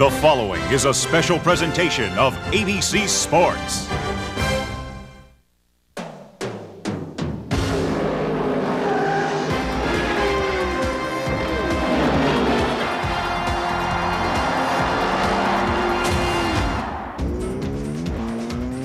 The following is a special presentation of ABC Sports.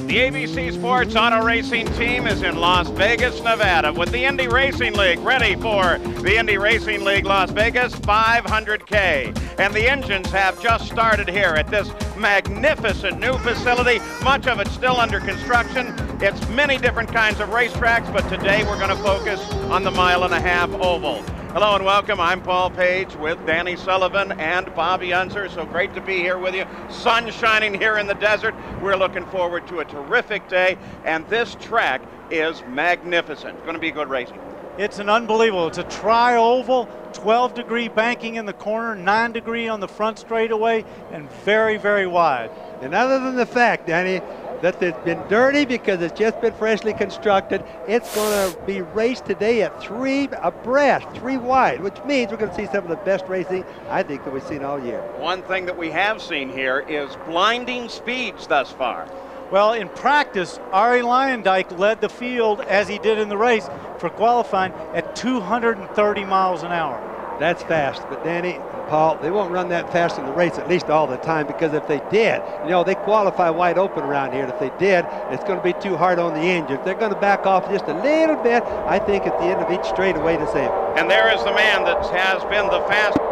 The ABC Sports Auto Racing team is in Las Vegas, Nevada with the Indy Racing League ready for the Indy Racing League Las Vegas 500K. And the engines have just started here at this magnificent new facility. Much of it still under construction. It's many different kinds of racetracks, but today we're going to focus on the mile-and-a-half oval. Hello and welcome. I'm Paul Page with Danny Sullivan and Bobby Unser. So great to be here with you. Sun shining here in the desert. We're looking forward to a terrific day, and this track is magnificent. It's going to be good racing. It's an unbelievable. It's a tri-oval, 12-degree banking in the corner, 9-degree on the front straightaway, and very, very wide. And other than the fact, Danny, that it's been dirty because it's just been freshly constructed, it's going to be raced today at 3 abreast, 3 wide, which means we're going to see some of the best racing, I think, that we've seen all year. One thing that we have seen here is blinding speeds thus far. Well, in practice, Arie Luyendyk led the field, as he did in the race, for qualifying at 230 miles an hour. That's fast, but Danny and Paul, they won't run that fast in the race, at least all the time, because if they did, you know, they qualify wide open around here. And if they did, it's going to be too hard on the engine. If they're going to back off just a little bit, I think at the end of each straightaway to save it. And there is the man that has been the fastest.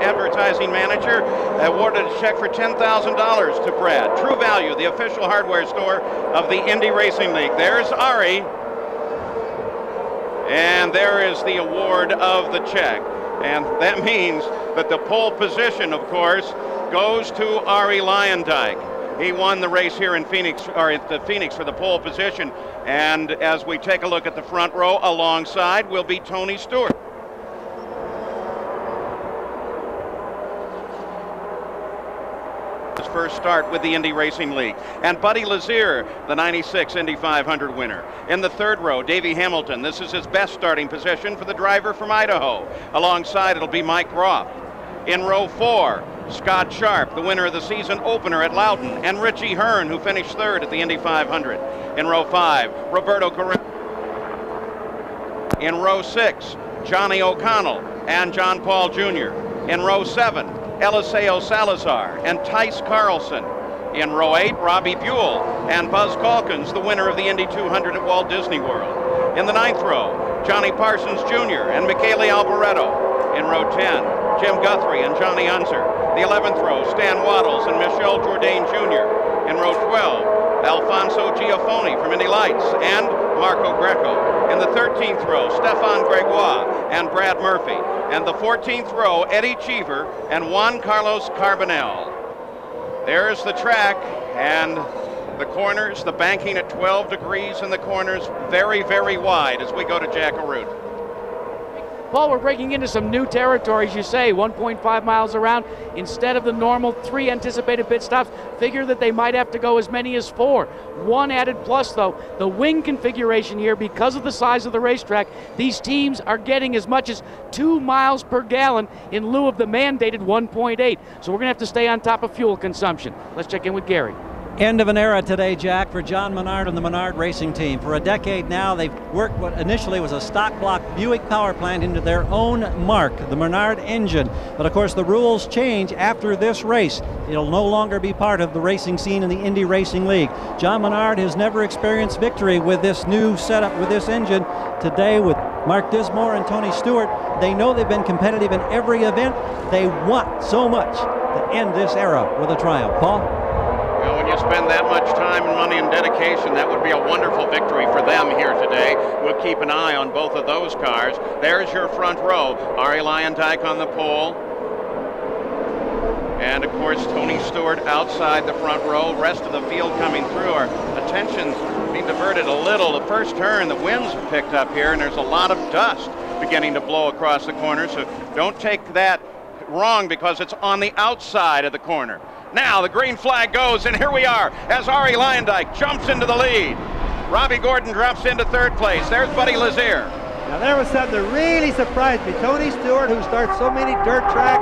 Advertising manager awarded a check for $10,000 to Brad. True Value, the official hardware store of the Indy Racing League. There's Arie, and there is the award of the check. And that means that the pole position, of course, goes to Arie Luyendyk. He won the race here in Phoenix, or at the Phoenix, for the pole position. And as we take a look at the front row, alongside will be Tony Stewart. His first start with the Indy Racing League. And Buddy Lazier, the 96 Indy 500 winner. In the third row, Davey Hamilton. This is his best starting position for the driver from Idaho. Alongside, it'll be Mike Groff. In row 4, Scott Sharp, the winner of the season opener at Loudon, and Richie Hearn, who finished third at the Indy 500. In row 5, Roberto Carrera. In row 6, Johnny O'Connell and John Paul Jr. In row 7, Eliseo Salazar and Tice Carlson. In row 8, Robbie Buell and Buzz Calkins, the winner of the Indy 200 at Walt Disney World. In the 9th row, Johnny Parsons Jr. and Michele Alboreto. In row 10, Jim Guthrie and Johnny Unser. The 11th row, Stan Waddles and Michel Jourdain Jr. In row 12, Alfonso Giafoni from Indy Lights and Marco Greco. In the 13th row, Stefan Gregoire and Brad Murphy. And the 14th row, Eddie Cheever and Juan Carlos Carbonell. There's the track, and the corners, the banking at 12 degrees in the corners, very, very wide as we go to Jackaroo. Paul, we're breaking into some new territory, as you say, 1.5 miles around. Instead of the normal 3 anticipated pit stops, figure that they might have to go as many as 4. One added plus, though, the wing configuration here, because of the size of the racetrack, these teams are getting as much as 2 miles per gallon in lieu of the mandated 1.8. So we're going to have to stay on top of fuel consumption. Let's check in with Gary. End of an era today, Jack, for John Menard and the Menard Racing Team. For a decade now, they've worked what initially was a stock block Buick power plant into their own mark, the Menard engine. But of course, the rules change after this race. It'll no longer be part of the racing scene in the Indy Racing League. John Menard has never experienced victory with this new setup, with this engine. Today, with Mark Dismore and Tony Stewart, they know they've been competitive in every event. They want so much to end this era with a triumph. Paul? Well, when you spend that much time and money and dedication, that would be a wonderful victory for them here today. We'll keep an eye on both of those cars. There's your front row. Arie Luyendyk on the pole. And, of course, Tony Stewart outside the front row. Rest of the field coming through. Our attention being diverted a little. The first turn, the winds have picked up here, and there's a lot of dust beginning to blow across the corner. So don't take that wrong because it's on the outside of the corner. Now the green flag goes, and here we are as Arie Luyendyk jumps into the lead. Robbie Gordon drops into third place. There's Buddy Lazier. Now there was something that really surprised me. Tony Stewart, who starts so many dirt track,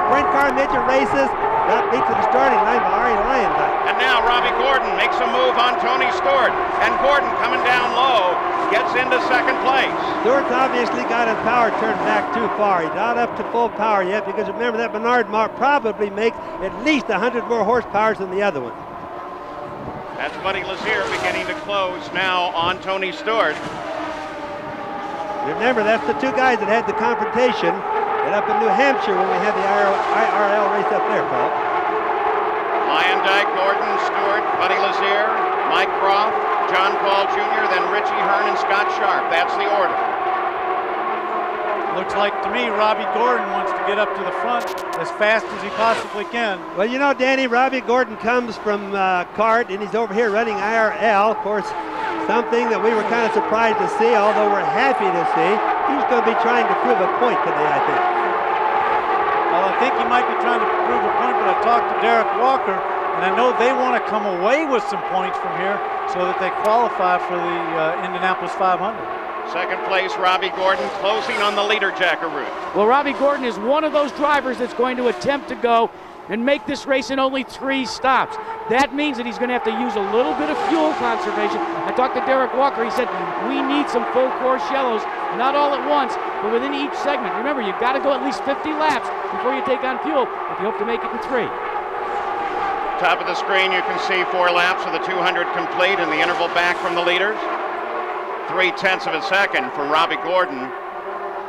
sprint car midget races, got beat to the starting line by Arie Luyendyk. And now Robbie Gordon makes a move on Tony Stewart. And Gordon coming down low gets into second place. Stewart's obviously got his power turned back too far. He's not up to full power yet, because remember that Menard mark probably makes at least 100 more horsepower than the other one. That's Buddy Lazier beginning to close now on Tony Stewart. Remember, that's the two guys that had the confrontation and up in New Hampshire when we had the IRL race up there, Paul. Luyendyk, Gordon, Stewart, Buddy Lazier, Mike Croft, John Paul Jr., then Richie Hearn and Scott Sharp. That's the order. Looks like to me Robbie Gordon wants to get up to the front as fast as he possibly can. Well, you know, Danny, Robbie Gordon comes from kart, and he's over here running IRL. Of course, something that we were kind of surprised to see, although we're happy to see. He's going to be trying to prove a point today, I think. Well, I think he might be trying to prove a point, but I talked to Derek Walker, and I know they want to come away with some points from here so that they qualify for the Indianapolis 500. Second place, Robbie Gordon, closing on the leader Jackaroo. Well, Robbie Gordon is one of those drivers that's going to attempt to go and make this race in only 3 stops. That means that he's going to have to use a little bit of fuel conservation. I talked to Derek Walker. He said, we need some full course yellows, not all at once, but within each segment. Remember, you've got to go at least 50 laps before you take on fuel if you hope to make it in 3. Top of the screen, you can see 4 laps of the 200 complete and the interval back from the leaders. 0.3 of a second for Robbie Gordon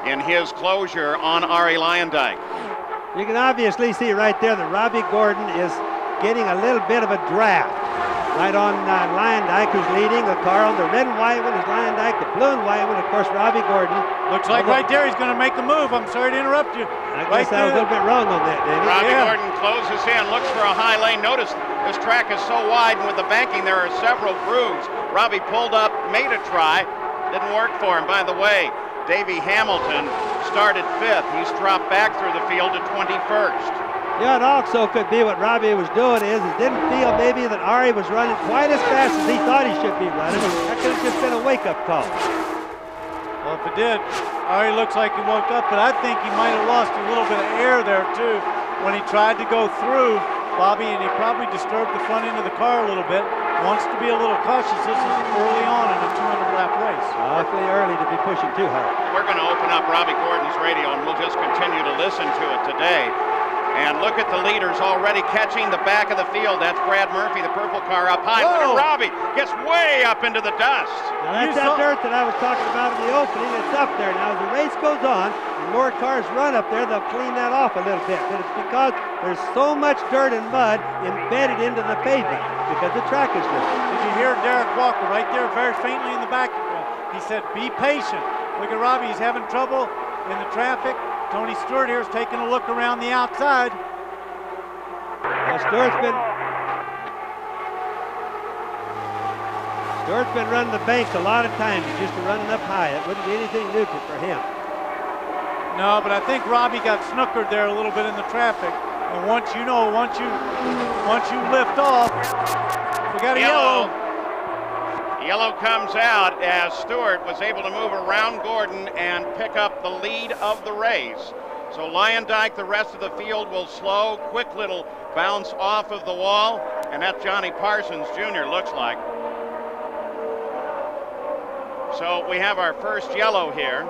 in his closure on Arie Luyendyk. You can obviously see right there that Robbie Gordon is getting a little bit of a draft. Right on Luyendyk, who's leading. The car on the red and white one is Luyendyk. The blue and white one, of course, Robbie Gordon. Looks like right there he's going to make the move. I'm sorry to interrupt you. I guess I was a little bit wrong on that, Danny. Robbie Gordon closes in, looks for a high lane. Notice this track is so wide, and with the banking, there are several grooves. Robbie pulled up, made a try. Didn't work for him. By the way, Davey Hamilton started 5th. He's dropped back through the field to 21st. Yeah, it also could be what Robbie was doing is he didn't feel maybe that Arie was running quite as fast as he thought he should be running. That could have just been a wake-up call. Well, if it did, Arie looks like he woke up, but I think he might have lost a little bit of air there, too, when he tried to go through Bobby, and he probably disturbed the front end of the car a little bit. Wants to be a little cautious. This is early on in a 200-lap race. Awfully early to be pushing too hard. We're going to open up Robbie Gordon's radio, and we'll just continue to listen to it today. And look at the leaders already catching the back of the field. That's Brad Murphy, the purple car up high. Look at Robbie, gets way up into the dust. Now that's that dirt that I was talking about in the opening. It's up there. Now as the race goes on, and more cars run up there, they'll clean that off a little bit. But it's because there's so much dirt and mud embedded into the pavement because the track is lifted. Did you hear Derek Walker right there very faintly in the back? He said, be patient. Look at Robbie, he's having trouble in the traffic. Tony Stewart here is taking a look around the outside. Well, Stewart's been running the banks a lot of times. He's used to running up high. It wouldn't be anything new for him. No, but I think Robbie got snookered there a little bit in the traffic. And once you lift off, we got a yellow. Yellow comes out as Stewart was able to move around Gordon and pick up the lead of the race. So Luyendyk, the rest of the field will slow, quick little bounce off of the wall, and that's Johnny Parsons Jr. looks like. So we have our first yellow here,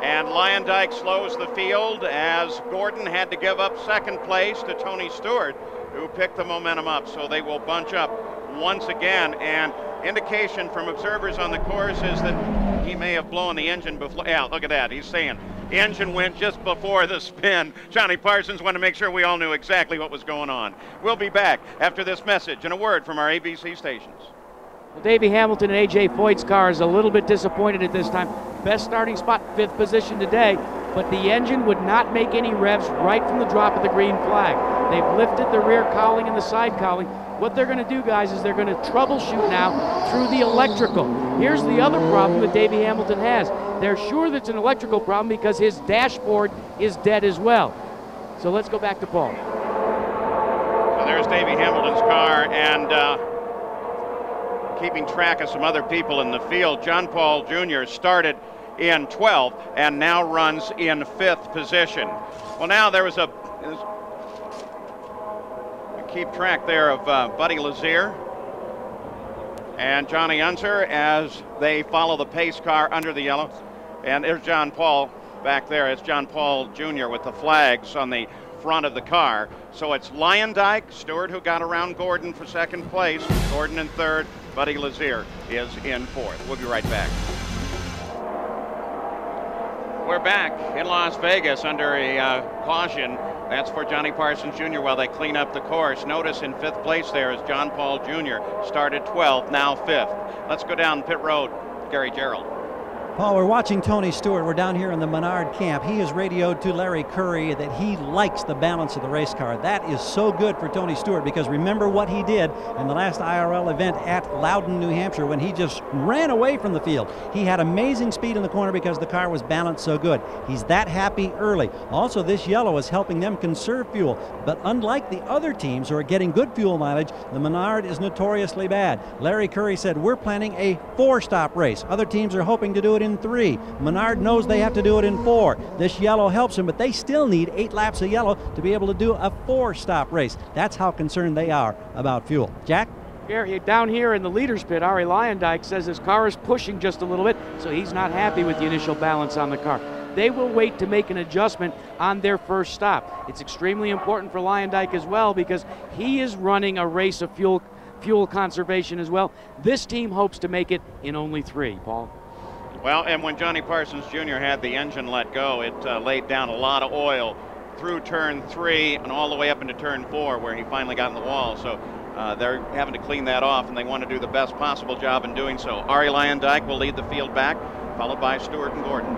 and Luyendyk slows the field as Gordon had to give up second place to Tony Stewart, who picked the momentum up. So they will bunch up once again, and indication from observers on the course is that he may have blown the engine before. Yeah, look at that. He's saying the engine went just before the spin. Johnny Parsons wanted to make sure we all knew exactly what was going on. We'll be back after this message and a word from our ABC stations. Well, Davey Hamilton and A.J. Foyt's car is a little bit disappointed at this time. Best starting spot, 5th position today, but the engine would not make any revs right from the drop of the green flag. They've lifted the rear cowling and the side cowling. What they're going to do, guys, is they're going to troubleshoot now through the electrical. Here's the other problem that Davey Hamilton has. They're sure that's an electrical problem because his dashboard is dead as well. So let's go back to Paul. So there's Davey Hamilton's car, and keeping track of some other people in the field. John Paul Jr. started in 12th and now runs in 5th position. Well, now there was keep track there of Buddy Lazier and Johnny Unser as they follow the pace car under the yellow. And there's John Paul back there. It's John Paul Jr. with the flags on the front of the car. So it's Lyondike, Stewart, who got around Gordon for 2nd place. Gordon in 3rd. Buddy Lazier is in 4th. We'll be right back. We're back in Las Vegas under a caution. That's for Johnny Parsons Jr. while they clean up the course. Notice in 5th place there is John Paul Jr. Started 12th, now 5th. Let's go down pit road. Gary Gerald. Paul, we're watching Tony Stewart. We're down here in the Menard camp. He has radioed to Larry Curry that he likes the balance of the race car. That is so good for Tony Stewart, because remember what he did in the last IRL event at Loudon, New Hampshire, when he just ran away from the field. He had amazing speed in the corner because the car was balanced so good. He's that happy early. Also, this yellow is helping them conserve fuel. But unlike the other teams who are getting good fuel mileage, the Menard is notoriously bad. Larry Curry said, we're planning a 4-stop race. Other teams are hoping to do it in 3. Menard knows they have to do it in 4. This yellow helps them, but they still need 8 laps of yellow to be able to do a 4-stop race. That's how concerned they are about fuel. Jack? Gary, down here in the leader's pit, Ari Lyondike says his car is pushing just a little bit, so he's not happy with the initial balance on the car. They will wait to make an adjustment on their first stop. It's extremely important for Lyondike as well, because he is running a race of fuel conservation as well. This team hopes to make it in only 3, Paul. Well, and when Johnny Parsons Jr. had the engine let go, it laid down a lot of oil through turn 3 and all the way up into turn 4, where he finally got in the wall. So they're having to clean that off, and they want to do the best possible job in doing so. Ari Lyondike will lead the field back, followed by Stewart and Gordon.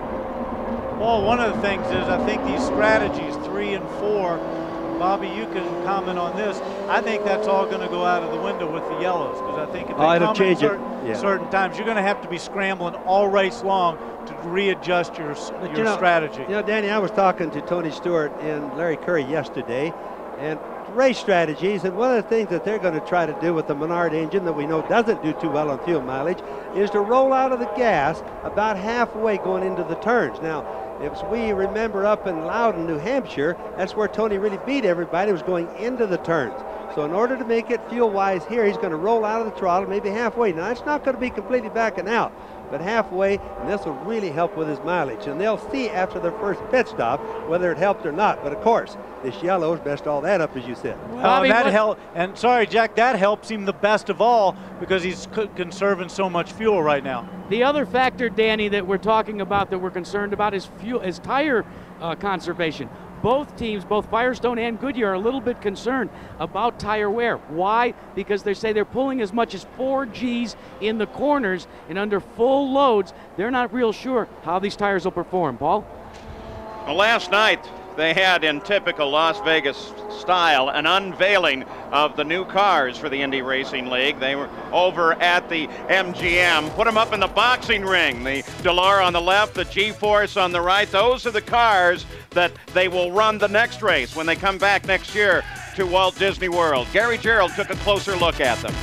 Well, one of the things is I think these strategies, 3 and 4, Bobby, you can comment on this. I think that's all going to go out of the window with the yellows, because I think if they come in certain times, you're going to have to be scrambling all race long to readjust your strategy. You know, Danny, I was talking to Tony Stewart and Larry Curry yesterday, and race strategies, and one of the things that they're going to try to do with the Menard engine that we know doesn't do too well on fuel mileage is to roll out of the gas about halfway going into the turns. Now, if we remember up in Loudon, New Hampshire, that's where Tony really beat everybody, was going into the turns. So in order to make it fuel-wise here, he's going to roll out of the throttle maybe halfway. Now, it's not going to be completely backing out, but halfway, and this will really help with his mileage. And they'll see after their first pit stop whether it helped or not. But of course, this yellow's messed all that up, as you said. Well, that helped. And sorry, Jack, that helps him the best of all, because he's conserving so much fuel right now. The other factor, Danny, that we're talking about, that we're concerned about, is tire conservation. Both teams, both Firestone and Goodyear, are a little bit concerned about tire wear. Why? Because they say they're pulling as much as 4 Gs in the corners, and under full loads, they're not real sure how these tires will perform. Paul? Well, last night they had, in typical Las Vegas style, an unveiling of the new cars for the Indy Racing League. They were over at the MGM, put them up in the boxing ring. The Delara on the left, the G-Force on the right. Those are the cars that they will run the next race when they come back next year to Walt Disney World. Gary Gerald took a closer look at them.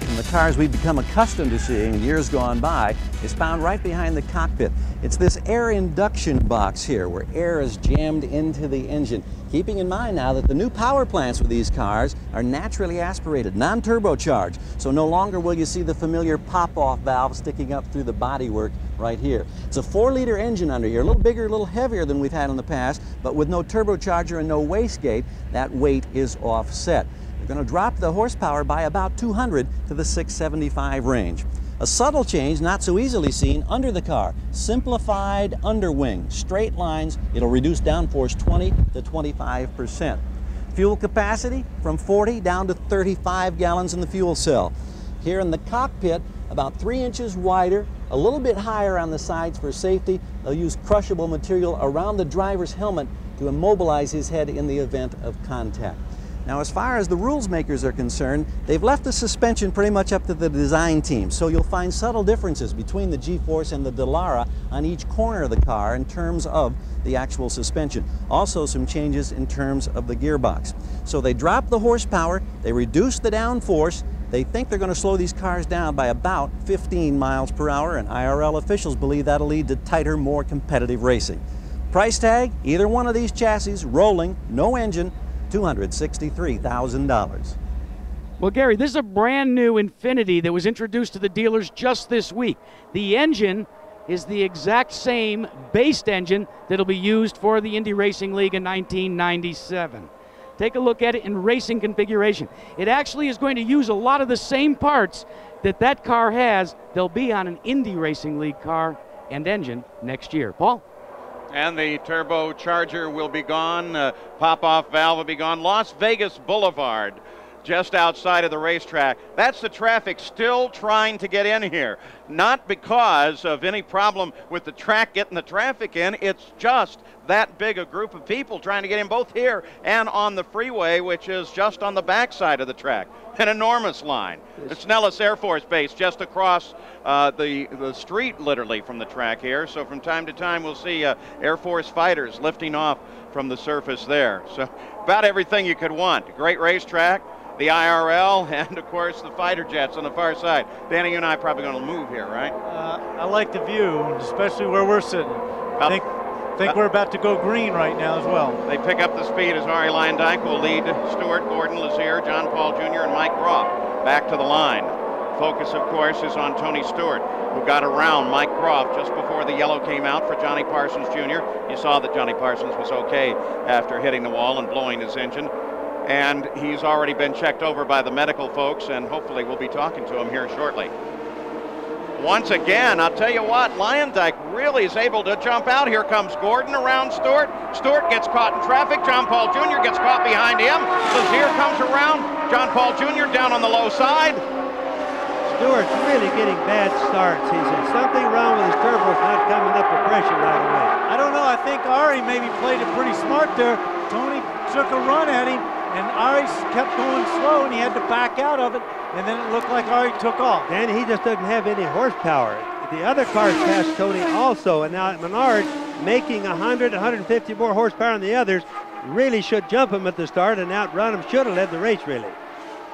And the cars we've become accustomed to seeing in years gone by is found right behind the cockpit. It's this air induction box here where air is jammed into the engine. Keeping in mind now that the new power plants with these cars are naturally aspirated, non-turbocharged, so no longer will you see the familiar pop-off valve sticking up through the bodywork right here. It's a 4-liter engine under here, a little bigger, a little heavier than we've had in the past, but with no turbocharger and no wastegate, that weight is offset. We're going to drop the horsepower by about 200 to the 675 range. A subtle change, not so easily seen, under the car. Simplified underwing, straight lines. It'll reduce downforce 20 to 25%. Fuel capacity from 40 down to 35 gallons in the fuel cell. Here in the cockpit, about 3 inches wider, a little bit higher on the sides for safety. They'll use crushable material around the driver's helmet to immobilize his head in the event of contact. Now, as far as the rules makers are concerned, they've left the suspension pretty much up to the design team, so you'll find subtle differences between the G-Force and the Dallara on each corner of the car in terms of the actual suspension. Also, some changes in terms of the gearbox. So they dropped the horsepower, they reduced the downforce. They think they're going to slow these cars down by about 15 miles per hour, and IRL officials believe that'll lead to tighter, more competitive racing. Price tag, either one of these chassis, rolling, no engine, $263,000. Well, Gary, this is a brand new Infiniti that was introduced to the dealers just this week. The engine is the exact same based engine that'll be used for the Indy Racing League in 1997. Take a look at it in racing configuration. It actually is going to use a lot of the same parts that car has. They'll be on an Indy Racing League car and engine next year. Paul? And the turbocharger will be gone. Pop-off valve will be gone. Las Vegas Boulevard, just outside of the racetrack. That's the traffic still trying to get in here. Not because of any problem with the track getting the traffic in. It's just that big a group of people trying to get in both here and on the freeway, which is just on the backside of the track. An enormous line. It's Nellis Air Force Base just across the street, literally, from the track here. So from time to time, we'll see Air Force fighters lifting off from the surface there. So about everything you could want. Great racetrack, the IRL, and of course the fighter jets on the far side. Danny, you and I are probably going to move here, right? I like the view, especially where we're sitting. I think we're about to go green right now as well. They pick up the speed as Ari Lyndike will lead Stewart, Gordon, Lazier, John Paul Jr., and Mike Groff back to the line. Focus, of course, is on Tony Stewart, who got around Mike Groff just before the yellow came out for Johnny Parsons Jr. You saw that Johnny Parsons was okay after hitting the wall and blowing his engine. And he's already been checked over by the medical folks, and hopefully we'll be talking to him here shortly. Once again, I'll tell you what, Lyndike really is able to jump out. Here comes Gordon around Stewart. Stewart gets caught in traffic. John Paul Jr. gets caught behind him. Lazier comes around. John Paul Jr. down on the low side. Stewart's really getting bad starts. He's something wrong with his turbos not coming up to pressure right away. I don't know. I think Ari maybe played it pretty smart there. Tony took a run at him, and Ari kept going slow, and he had to back out of it, and then it looked like Ari took off. And he just doesn't have any horsepower. The other cars passed Tony also, and now Menard making 100, 150 more horsepower than the others really should jump him at the start and outrun him. Should have led the race, really.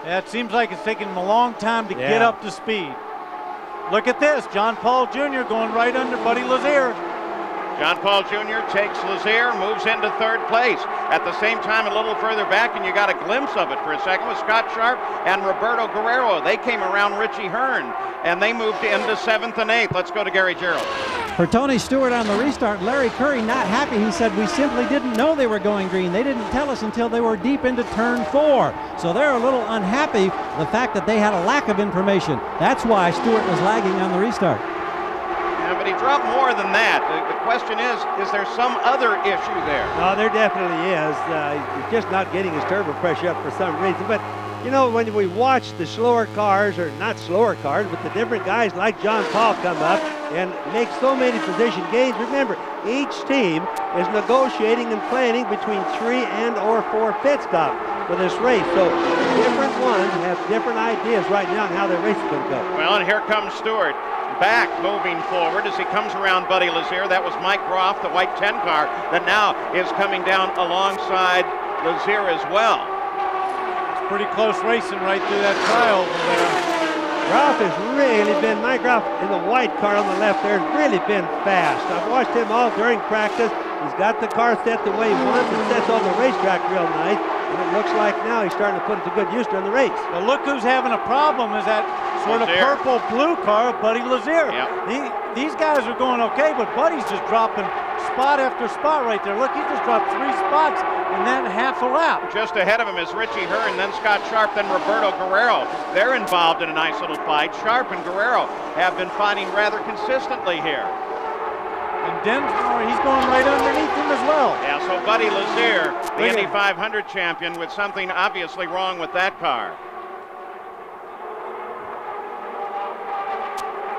Yeah, it seems like it's taking him a long time to get up to speed. Look at this, John Paul Jr. going right under Buddy Lazier. John Paul Jr. takes Lazier, moves into third place. At the same time, a little further back, and you got a glimpse of it for a second, with Scott Sharp and Roberto Guerrero. They came around Richie Hearn, and they moved into 7th and 8th. Let's go to Gary Gerald. For Tony Stewart on the restart, Larry Curry not happy. He said, we simply didn't know they were going green. They didn't tell us until they were deep into turn 4. So they're a little unhappy, the fact that they had a lack of information. That's why Stewart was lagging on the restart. Yeah, but he dropped more than that. The question is there some other issue there? No, there definitely is. He's just not getting his turbo pressure up for some reason. But, you know, when we watch the slower cars, or not slower cars, but the different guys like John Paul come up and make so many position gains, remember, each team is negotiating and planning between 3 and or 4 pit stops for this race. So different ones have different ideas right now on how their race is going to go. Well, and here comes Stewart. Back moving forward as he comes around Buddy Lazier. That was Mike Groff, the white 10 car, that now is coming down alongside Lazier as well. It's pretty close racing right through that trial over there. Groff has really been, Mike Groff in the white car on the left there, has really been fast. I've watched him all during practice. He's got the car set the way he wants and sets on the racetrack real nice. And it looks like now he's starting to put it to good use during the race. But look who's having a problem is that sort of purple-blue car of Buddy Lazier. Yep. These guys are going okay, but Buddy's just dropping spot after spot right there. Look, he just dropped 3 spots in that half a lap. Just ahead of him is Richie Hearn, then Scott Sharp, then Roberto Guerrero. They're involved in a nice little fight. Sharp and Guerrero have been fighting rather consistently here. And Densmore, he's going right underneath him as well. Yeah, so Buddy Lazier, the Indy 500 champion, with something obviously wrong with that car.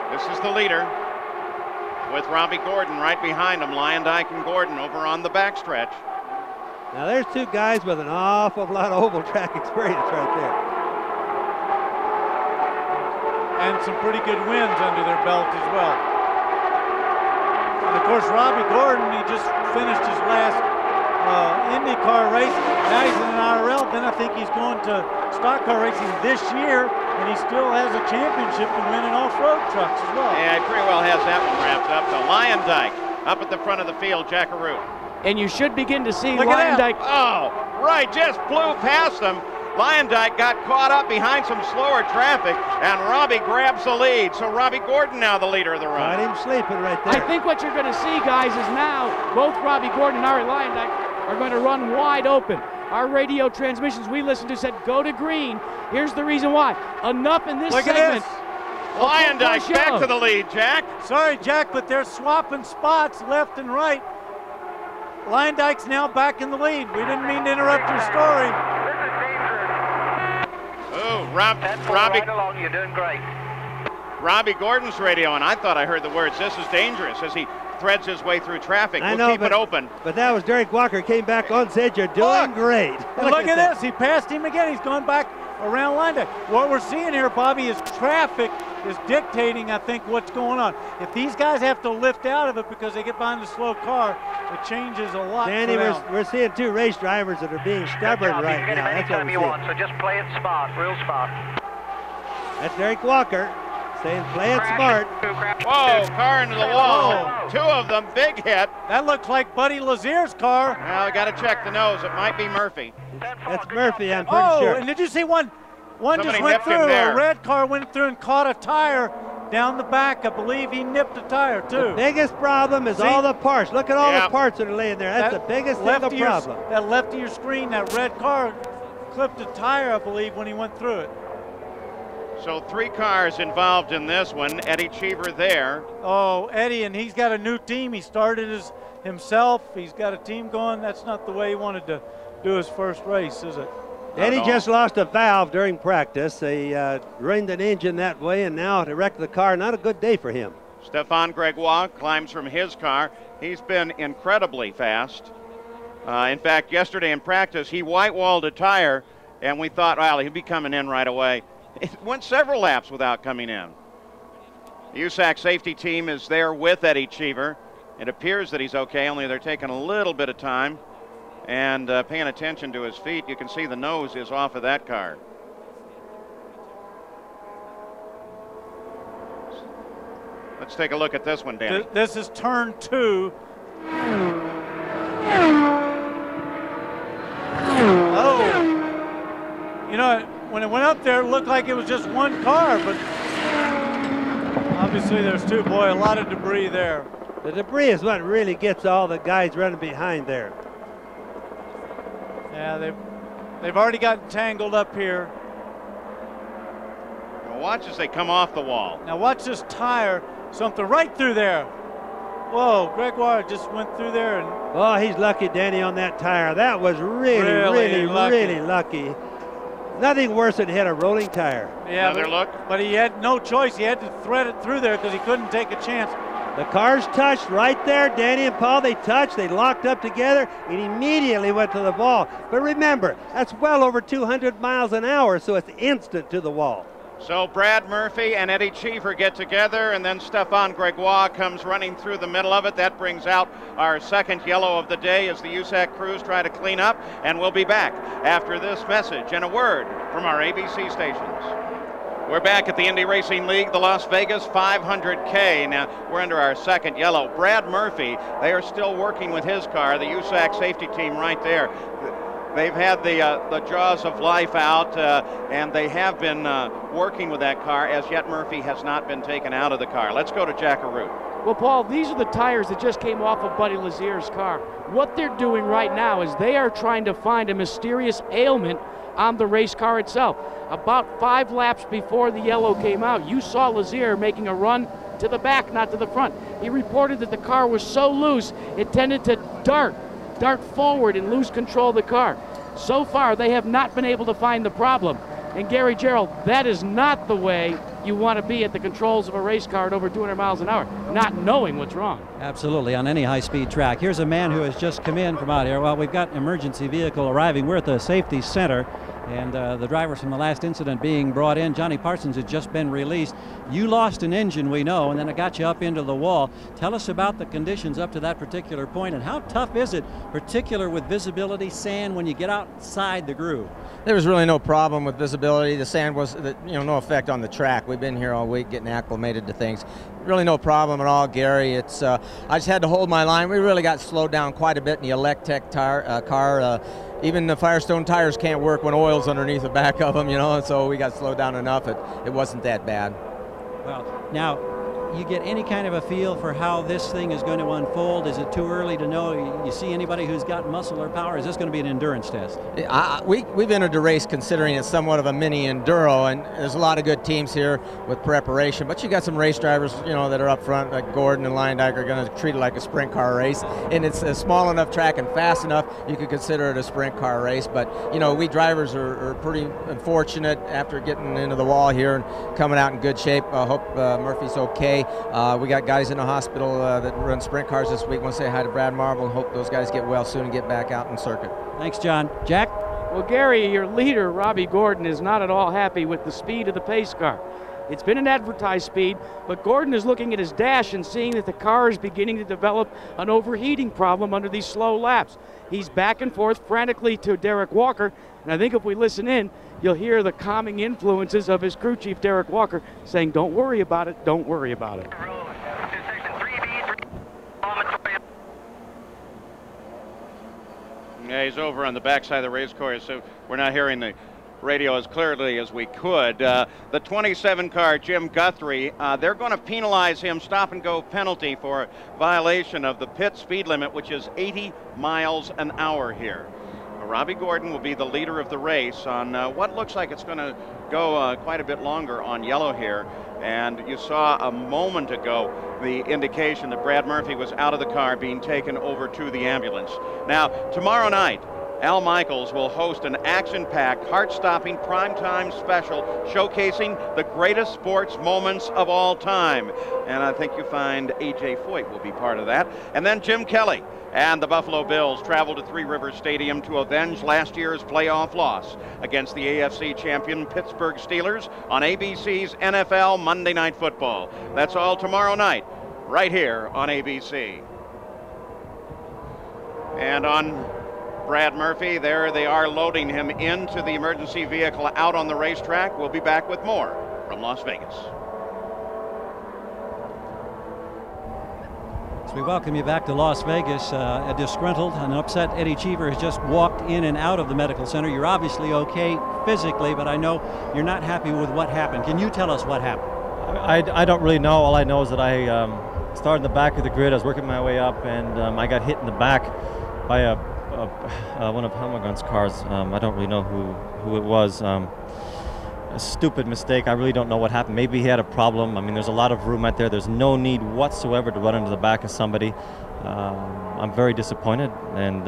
This is the leader, with Robbie Gordon right behind him. Lyndike and Gordon over on the backstretch. Now there's two guys with an awful lot of oval track experience right there. And some pretty good wins under their belt as well. And of course, Robbie Gordon, he just finished his last IndyCar race. Now he's in an IRL. Then I think he's going to stock car racing this year, and he still has a championship to win in off-road trucks as well. Yeah, he pretty well has that one wrapped up. So Lyondike up at the front of the field, Jackaroo. And you should begin to see Look at Lyondike. Oh, right, just flew past them. Lyondike got caught up behind some slower traffic, and Robbie grabs the lead. So Robbie Gordon now the leader of the run. Got him sleeping right there. I think what you're going to see, guys, is now both Robbie Gordon and Ari Lyondike are going to run wide open. Our radio transmissions we listened to said go to green. Here's the reason why. Enough in this segment. Lyondike back to the lead, Jack. Sorry, Jack, but they're swapping spots left and right. Lyondike's now back in the lead. We didn't mean to interrupt your story. Oh, Robbie. Right along, you're doing great. Robbie Gordon's radio, and I thought I heard the words, "This is dangerous," as he threads his way through traffic. We'll keep it open. But that was Derek Walker came back on, said, "You're doing great." Look at this. He passed him again. He's going back around Lyondike. What we're seeing here, Bobby, is traffic is dictating, I think, what's going on. If these guys have to lift out of it because they get behind the slow car, it changes a lot. Danny, we're seeing two race drivers that are being stubborn right now. That's what you want, so just play it smart, real smart. That's Derek Walker saying play it smart. Whoa, car into the wall. Two of them, big hit. That looks like Buddy Lazier's car. Well, I got to check the nose. It might be Murphy. That's Murphy, I'm pretty sure. And did you see one Somebody just went nipped him through? there. A red car went through and caught a tire down the back. I believe he nipped a tire too. The biggest problem is all the parts. Look at all the parts that are laying there. That's the biggest single problem. That left of your screen, that red car clipped a tire, I believe, when he went through it. So 3 cars involved in this one. Eddie Cheever there. Oh, Eddie, and he's got a new team. He started himself. He's got a team going. That's not the way he wanted to do his first race, is it? Eddie just lost a valve during practice. They ruined an engine that way, and now to wreck the car, not a good day for him. Stefan Gregoire climbs from his car. He's been incredibly fast. In fact, yesterday in practice, he white-walled a tire, and we thought, well, he'd be coming in right away. It went several laps without coming in. The USAC safety team is there with Eddie Cheever. It appears that he's okay, only they're taking a little bit of time and paying attention to his feet. You can see the nose is off of that car. Let's take a look at this one, Danny. This is turn 2. Oh. You know, when it went up there, it looked like it was just one car, but obviously there's two. Boy, a lot of debris there. The debris is what really gets all the guys running behind there. Yeah, they've already gotten tangled up here. Now watch as they come off the wall. Now watch this tire, something right through there. Whoa, Gregoire just went through there. And oh, he's lucky, Danny, on that tire. That was really lucky. Nothing worse than hit a rolling tire. Yeah, another look. But he had no choice. He had to thread it through there because he couldn't take a chance. The cars touched right there. Danny and Paul, they touched. They locked up together and immediately went to the wall. But remember, that's well over 200 miles an hour, so it's instant to the wall. So Brad Murphy and Eddie Cheever get together, and then Stefan Gregoire comes running through the middle of it. That brings out our second yellow of the day as the USAC crews try to clean up, and we'll be back after this message and a word from our ABC stations. We're back at the Indy Racing League, the Las Vegas 500K. Now, we're under our second yellow. Brad Murphy, they are still working with his car, the USAC safety team right there. They've had the jaws of life out, and they have been working with that car. As yet, Murphy has not been taken out of the car. Let's go to Jackaroo. Well, Paul, these are the tires that just came off of Buddy Lazier's car. What they're doing right now is they are trying to find a mysterious ailment on the race car itself. About 5 laps before the yellow came out, you saw Lazier making a run to the back, not to the front. He reported that the car was so loose, it tended to dart forward and lose control of the car. So far, they have not been able to find the problem. And Gary Gerald, that is not the way you want to be at the controls of a race car at over 200 miles an hour. not knowing what's wrong. Absolutely, on any high-speed track. Here's a man who has just come in from out here. Well, we've got an emergency vehicle arriving. We're at the safety center, and the drivers from the last incident being brought in. Johnny Parsons has just been released. You lost an engine, we know, and then it got you up into the wall. Tell us about the conditions up to that particular point, and how tough is it, particular with visibility, sand, when you get outside the groove? There was really no problem with visibility. The sand was, no effect on the track. We've been here all week getting acclimated to things. Really no problem at all, Gary. It's I just had to hold my line. We really got slowed down quite a bit in the Electech car. Even the Firestone tires can't work when oil's underneath the back of them, and so we got slowed down enough. It wasn't that bad. Well, now, you get any kind of a feel for how this thing is going to unfold? Is it too early to know? You see anybody who's got muscle or power? Is this going to be an endurance test? We've entered the race considering it's somewhat of a mini enduro, and there's a lot of good teams here with preparation. But you got some race drivers, that are up front, like Gordon and Leyendyke, are going to treat it like a sprint car race. And it's a small enough track and fast enough you could consider it a sprint car race. But we drivers are pretty fortunate after getting into the wall here and coming out in good shape. I hope Murphy's okay. We got guys in the hospital that run sprint cars this week. I want to say hi to Brad Marble and hope those guys get well soon and get back out in circuit. Thanks, John. Jack? Well, Gary, your leader, Robbie Gordon, is not at all happy with the speed of the pace car. It's been an advertised speed, but Gordon is looking at his dash and seeing that the car is beginning to develop an overheating problem under these slow laps. He's back and forth frantically to Derek Walker, and I think if we listen in, you'll hear the calming influences of his crew chief, Derek Walker, saying, "Don't worry about it, don't worry about it." Yeah, he's over on the backside of the race course, so we're not hearing the radio as clearly as we could. The 27 car, Jim Guthrie, they're going to penalize him, stop and go penalty for violation of the pit speed limit, which is 80 miles an hour here. Robbie Gordon will be the leader of the race on what looks like it's going to go quite a bit longer on yellow here. And you saw a moment ago the indication that Brad Murphy was out of the car being taken over to the ambulance. Now, tomorrow night, Al Michaels will host an action-packed, heart-stopping primetime special showcasing the greatest sports moments of all time. And I think you find A.J. Foyt will be part of that. And then Jim Kelly and the Buffalo Bills travel to Three Rivers Stadium to avenge last year's playoff loss against the AFC champion Pittsburgh Steelers on ABC's NFL Monday Night Football. That's all tomorrow night, right here on ABC. And on Brad Murphy, there they are loading him into the emergency vehicle out on the racetrack. We'll be back with more from Las Vegas. So we welcome you back to Las Vegas. A disgruntled and upset Eddie Cheever has just walked in and out of the medical center. You're obviously okay physically, but I know you're not happy with what happened. Can you tell us what happened? I don't really know. All I know is that I started in the back of the grid. I was working my way up, and I got hit in the back by one of Helmgren's cars. I don't really know who it was. A stupid mistake. I really don't know what happened. Maybe he had a problem. I mean, there's a lot of room out there. There's no need whatsoever to run into the back of somebody. I'm very disappointed, and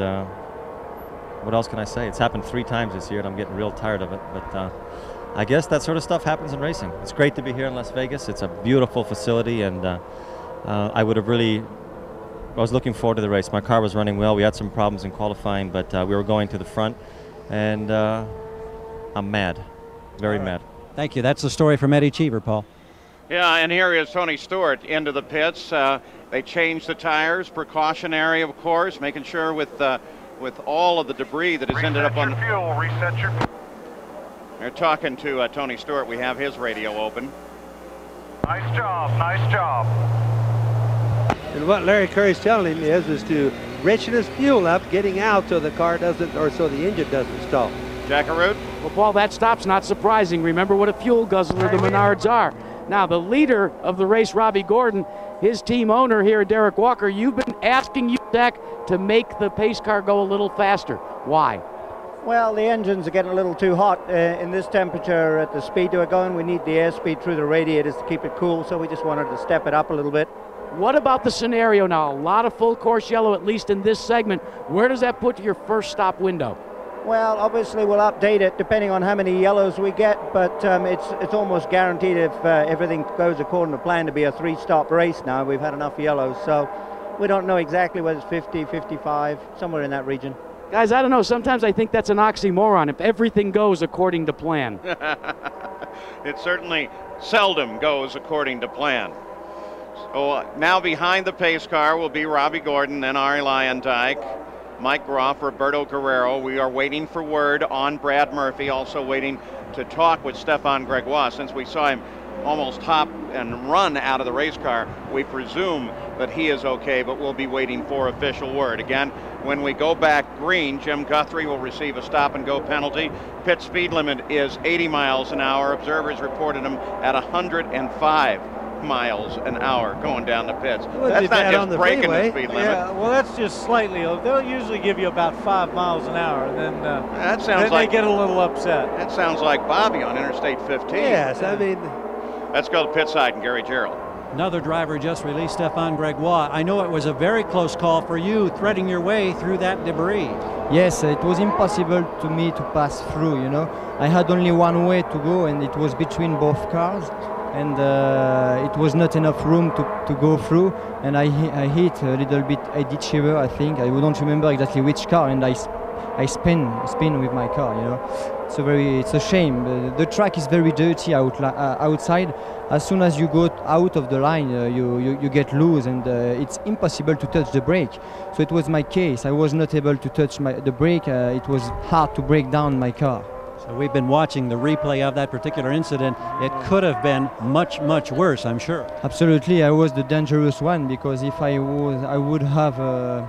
what else can I say? It's happened 3 times this year, and I'm getting real tired of it. But I guess that sort of stuff happens in racing. It's great to be here in Las Vegas. It's a beautiful facility, and I was looking forward to the race. My car was running well. We had some problems in qualifying, but we were going to the front, and I'm mad. Very mad. Thank you. That's the story from Eddie Cheever, Paul. Yeah, and here is Tony Stewart into the pits. They changed the tires, precautionary, of course, making sure with all of the debris that has ended up on fuel. Reset your fuel. They're talking to Tony Stewart. We have his radio open. Nice job. Nice job. And what Larry Curry's telling him is to richen his fuel up, getting out so the car doesn't, or so the engine doesn't stall. Jackaroo? Well, Paul, that stop's not surprising. Remember what a fuel guzzler the Menards are. Now, the leader of the race, Robbie Gordon, his team owner here, Derek Walker, you've been asking Zach to make the pace car go a little faster. Why? Well, the engines are getting a little too hot in this temperature at the speed we're going. We need the airspeed through the radiators to keep it cool, so we just wanted to step it up a little bit. What about the scenario now? A lot of full course yellow, at least in this segment. Where does that put your first stop window? Well, obviously we'll update it depending on how many yellows we get, but it's almost guaranteed if everything goes according to plan to be a 3-stop race now. We've had enough yellows, so we don't know exactly whether it's 50, 55, somewhere in that region. Guys, I don't know. Sometimes I think that's an oxymoron if everything goes according to plan. It certainly seldom goes according to plan. So now behind the pace car will be Robbie Gordon, then Arie Luyendyk, Mike Groff, Roberto Guerrero. We are waiting for word on Brad Murphy, also waiting to talk with Stefan Gregoire. Since we saw him almost hop and run out of the race car, we presume that he is okay, but we'll be waiting for official word. Again, when we go back green, Jim Guthrie will receive a stop-and-go penalty. Pit speed limit is 80 miles an hour. Observers reported him at 105 miles an hour going down the pits. That's not just breaking the speed limit. Yeah, well, that's just slightly. They'll usually give you about 5 miles an hour, and then they get a little upset. That sounds like Bobby on Interstate 15. Yes, I mean. Let's go to pit side and Gary Gerald. Another driver just released, Stefan Gregoire. I know it was a very close call for you, threading your way through that debris. Yes, it was impossible to me to pass through, you know. I had only one way to go, and it was between both cars. And it was not enough room to go through, and I hit a little bit Eddie Cheever, I think. I don't remember exactly which car, and I spin with my car, you know. It's a shame. The track is very dirty outside. As soon as you go out of the line, you get loose, and it's impossible to touch the brake. So it was my case. I was not able to touch the brake. It was hard to break down my car. So we've been watching the replay of that particular incident. It could have been much, much worse, I'm sure. Absolutely, I was the dangerous one, because if I would have,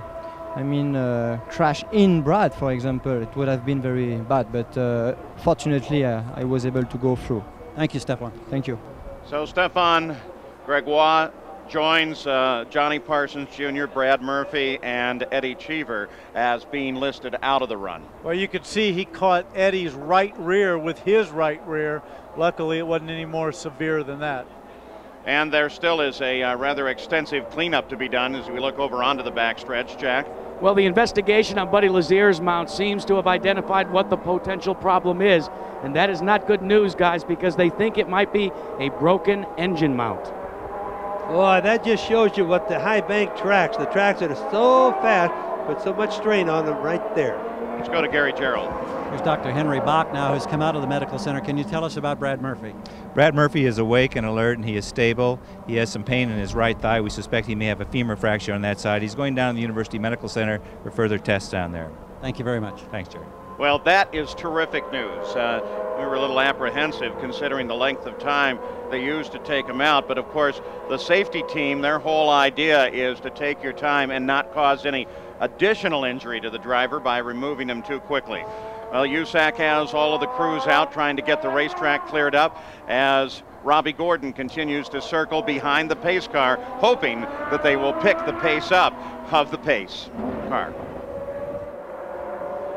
crashed in Brad, for example, it would have been very bad. But fortunately, I was able to go through. Thank you, Stefan. Thank you. So Stefan Gregoire joins Johnny Parsons Jr., Brad Murphy, and Eddie Cheever as being listed out of the run. Well, you could see he caught Eddie's right rear with his right rear. Luckily, it wasn't any more severe than that. And there still is a rather extensive cleanup to be done as we look over onto the backstretch. Jack? Well, the investigation on Buddy Lazier's mount seems to have identified what the potential problem is, and that is not good news, guys, because they think it might be a broken engine mount. Boy, that just shows you what the high bank tracks, the tracks that are so fast, put so much strain on them right there. Let's go to Gary Gerald. Here's Dr. Henry Bach now, who's come out of the medical center. Can you tell us about Brad Murphy? Brad Murphy is awake and alert, and he is stable. He has some pain in his right thigh. We suspect he may have a femur fracture on that side. He's going down to the University Medical Center for further tests down there. Thank you very much. Thanks, Jerry. Well, that is terrific news. We were a little apprehensive considering the length of time they used to take him out, but of course the safety team, their whole idea is to take your time and not cause any additional injury to the driver by removing him too quickly. Well, USAC has all of the crews out trying to get the racetrack cleared up as Robbie Gordon continues to circle behind the pace car, hoping that they will pick the pace up of the pace car.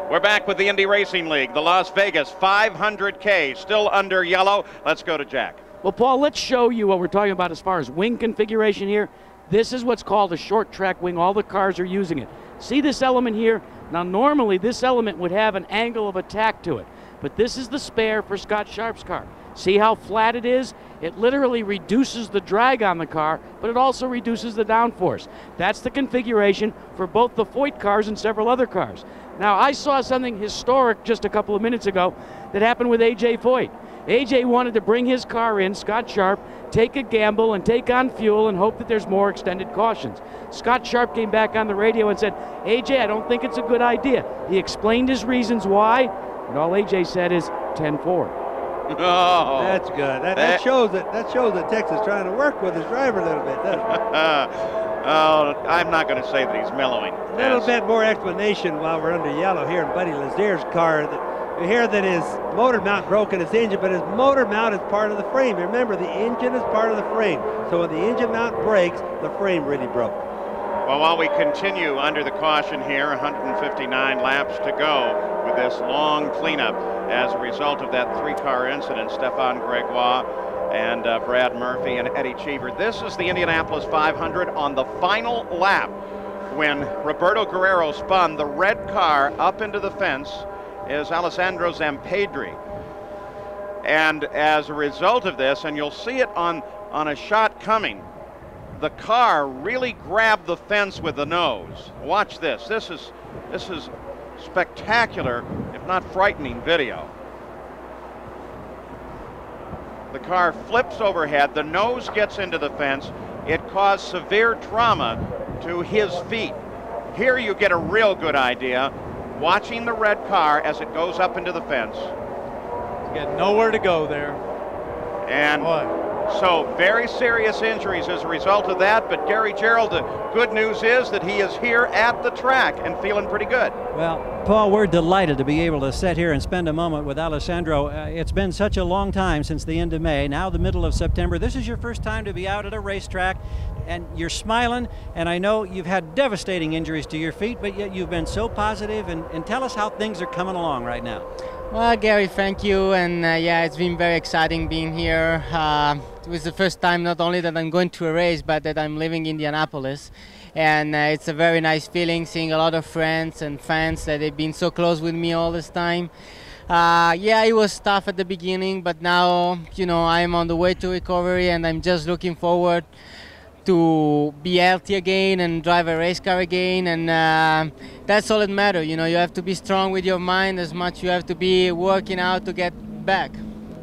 We're back with the Indy Racing League, the Las Vegas 500K, still under yellow. Let's go to Jack. Well, Paul, let's show you what we're talking about as far as wing configuration here. This is what's called a short track wing. All the cars are using it. See this element here? Now, normally this element would have an angle of attack to it, but this is the spare for Scott Sharp's car. See how flat it is? It literally reduces the drag on the car, but it also reduces the downforce. That's the configuration for both the Foyt cars and several other cars. Now, I saw something historic just a couple of minutes ago that happened with A.J. Foyt. A.J. wanted to bring his car in, Scott Sharp, take a gamble and take on fuel and hope that there's more extended cautions. Scott Sharp came back on the radio and said, A.J., I don't think it's a good idea. He explained his reasons why, and all A.J. said is 10-4. Oh, that's good. That shows that Texas is trying to work with his driver a little bit, doesn't it? Oh, I'm not going to say that he's mellowing. A little bit more explanation while we're under yellow here in Buddy Lazier's car. We hear that his motor mount broke in his engine, but his motor mount is part of the frame. Remember, the engine is part of the frame. So when the engine mount breaks, the frame really broke. Well, while we continue under the caution here, 159 laps to go with this long cleanup as a result of that three-car incident, Stefan Gregoire and Brad Murphy and Eddie Cheever. This is the Indianapolis 500 on the final lap when Roberto Guerrero spun the red car up into the fence is Alessandro Zampedri. And as a result of this, and you'll see it on a shot coming, the car really grabbed the fence with the nose. Watch this. This is spectacular, if not frightening video. The car flips overhead, the nose gets into the fence, it caused severe trauma to his feet. Here you get a real good idea, watching the red car as it goes up into the fence. He's got nowhere to go there. And so very serious injuries as a result of that, but Gary Gerald, the good news is that he is here at the track and feeling pretty good. Well, Paul, we're delighted to be able to sit here and spend a moment with Alessandro. It's been such a long time since the end of May, now the middle of September. This is your first time to be out at a racetrack, and you're smiling, and I know you've had devastating injuries to your feet, but yet you've been so positive, and tell us how things are coming along right now. Well, Gary, thank you, and yeah, it's been very exciting being here. It was the first time not only that I'm going to a race, but that I'm living in Indianapolis. And it's a very nice feeling seeing a lot of friends and fans that they've been so close with me all this time. Yeah, it was tough at the beginning, but now, you know, I'm on the way to recovery, and I'm just looking forward to be healthy again and drive a race car again, and that's all that matters. You know, you have to be strong with your mind as much you have to be working out to get back.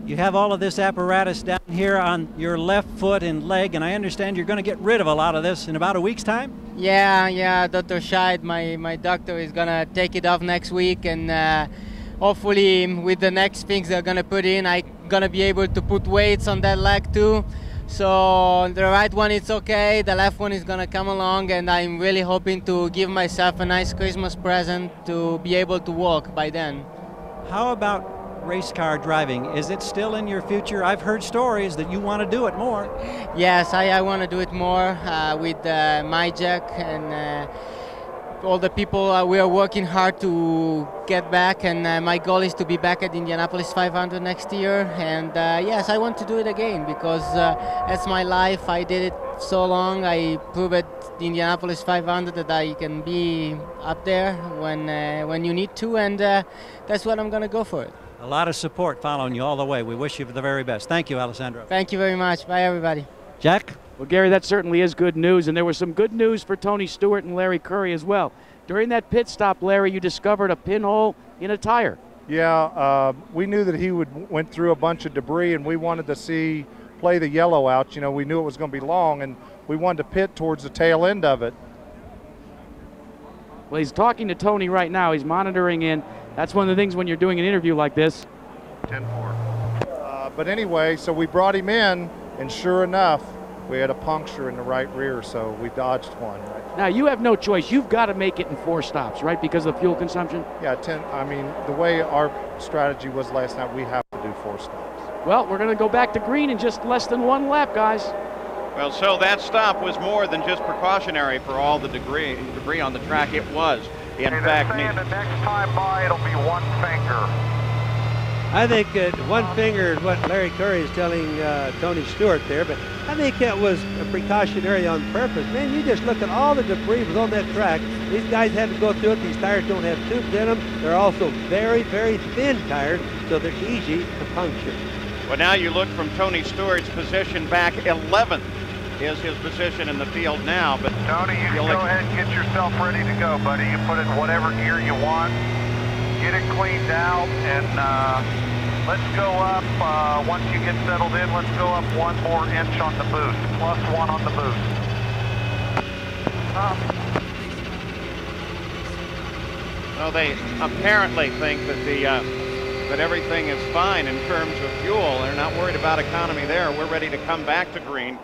You have all of this apparatus down here on your left foot and leg, and I understand you're going to get rid of a lot of this in about a week's time? Yeah, Dr. Scheid, my doctor, is going to take it off next week, and hopefully with the next things they're going to put in, I'm going to be able to put weights on that leg too. So the right one is okay, the left one is going to come along, and I'm really hoping to give myself a nice Christmas present to be able to walk by then. How about race car driving? Is it still in your future? I've heard stories that you want to do it more. Yes, I want to do it more with MyJack and all the people. We are working hard to get back, and my goal is to be back at Indianapolis 500 next year. And yes, I want to do it again because that's my life. I did it so long. I proved at the Indianapolis 500 that I can be up there when you need to, and that's what I'm going to go for it. A lot of support following you all the way. We wish you the very best. Thank you, Alessandro. Thank you very much. Bye, everybody. Jack? Well, Gary, that certainly is good news, and there was some good news for Tony Stewart and Larry Curry as well. During that pit stop, Larry, you discovered a pinhole in a tire. Yeah, we knew that he went through a bunch of debris, and we wanted to play the yellow out. You know, we knew it was going to be long, and we wanted to pit towards the tail end of it. Well, he's talking to Tony right now. He's monitoring in. That's one of the things when you're doing an interview like this. 10-4. But anyway, so we brought him in, and sure enough, we had a puncture in the right rear, so we dodged one. Right? Now, you have no choice. You've got to make it in 4 stops, right, because of the fuel consumption? Yeah, I mean, the way our strategy was last night, we have to do 4 stops. Well, we're going to go back to green in just less than 1 lap, guys. Well, so that stop was more than just precautionary for all the debris on the track. It was, in fact, needed. The next time by, it'll be 1 finger. I think 1 finger is what Larry Curry is telling Tony Stewart there, but I think that was precautionary on purpose. Man, you just look at all the debris was on that track. These guys had to go through it. These tires don't have tubes in them. They're also very, very thin tires, so they're easy to puncture. Well, now you look from Tony Stewart's position back 11th is his position in the field now. But Tony, you can go ahead and get yourself ready to go, buddy. You put it in whatever gear you want. Get it cleaned out, and let's go up. Once you get settled in, let's go up 1 more inch on the boost, +1 on the boost. So they apparently think that that everything is fine in terms of fuel. They're not worried about economy there. We're ready to come back to green.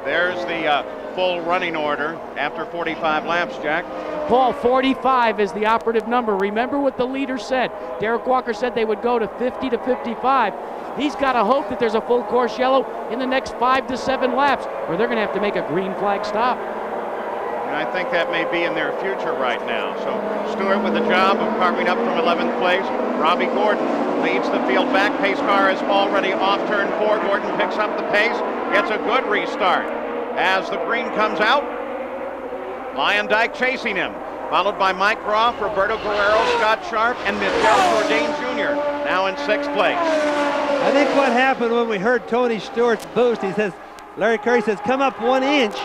There's the full running order after 45 laps, Jack. Paul, 45 is the operative number. Remember what the leader said. Derek Walker said they would go to 50 to 55. He's got to hope that there's a full course yellow in the next 5 to 7 laps, or they're going to have to make a green flag stop. And I think that may be in their future right now. So Stewart with the job of carving up from 11th place. Robbie Gordon leads the field back. Pace car is already off turn 4. Gordon picks up the pace, gets a good restart. As the green comes out, Lyondike chasing him. followed by Mike Groff, Roberto Guerrero, Scott Sharp, and Michel Jourdain Jr., now in 6th place. I think what happened when we heard Tony Stewart's boost, he says, Larry Curry says, come up 1 inch,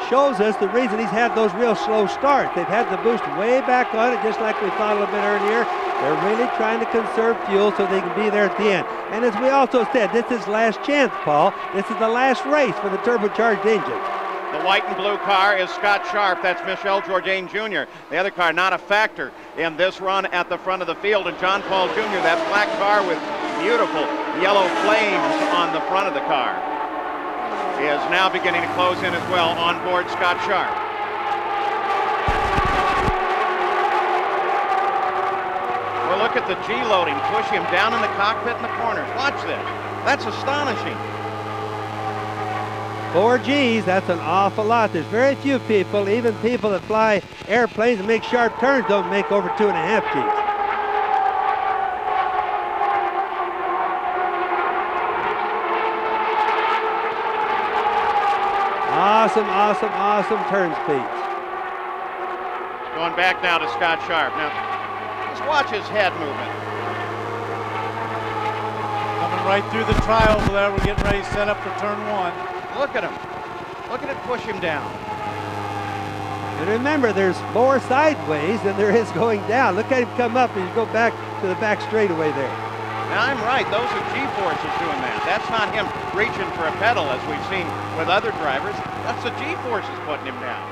shows us the reason he's had those real slow starts. They've had the boost way back on it, just like we thought a little bit earlier. They're really trying to conserve fuel so they can be there at the end. And as we also said, this is last chance, Paul. This is the last race for the turbocharged engine. The white and blue car is Scott Sharp. That's Michel Jourdain Jr. The other car not a factor in this run at the front of the field. And John Paul Jr., that black car with beautiful yellow flames on the front of the car, is now beginning to close in as well on board Scott Sharp. Well, look at the G-loading. Push him down in the cockpit in the corners. Watch this. That's astonishing. 4 Gs, that's an awful lot. There's very few people, even people that fly airplanes and make sharp turns, don't make over 2.5 Gs. Awesome, awesome, awesome turn speeds. Going back now to Scott Sharp. Now, let's watch his head movement. Coming right through the tri over there. We're getting ready to set up for turn 1. Look at him. Look at it push him down. And remember, there's more sideways than there is going down. Look at him come up and you go back to the back straightaway there. Now, I'm right. Those are G-forces doing that. That's not him reaching for a pedal as we've seen with other drivers. That's the G-forces putting him down.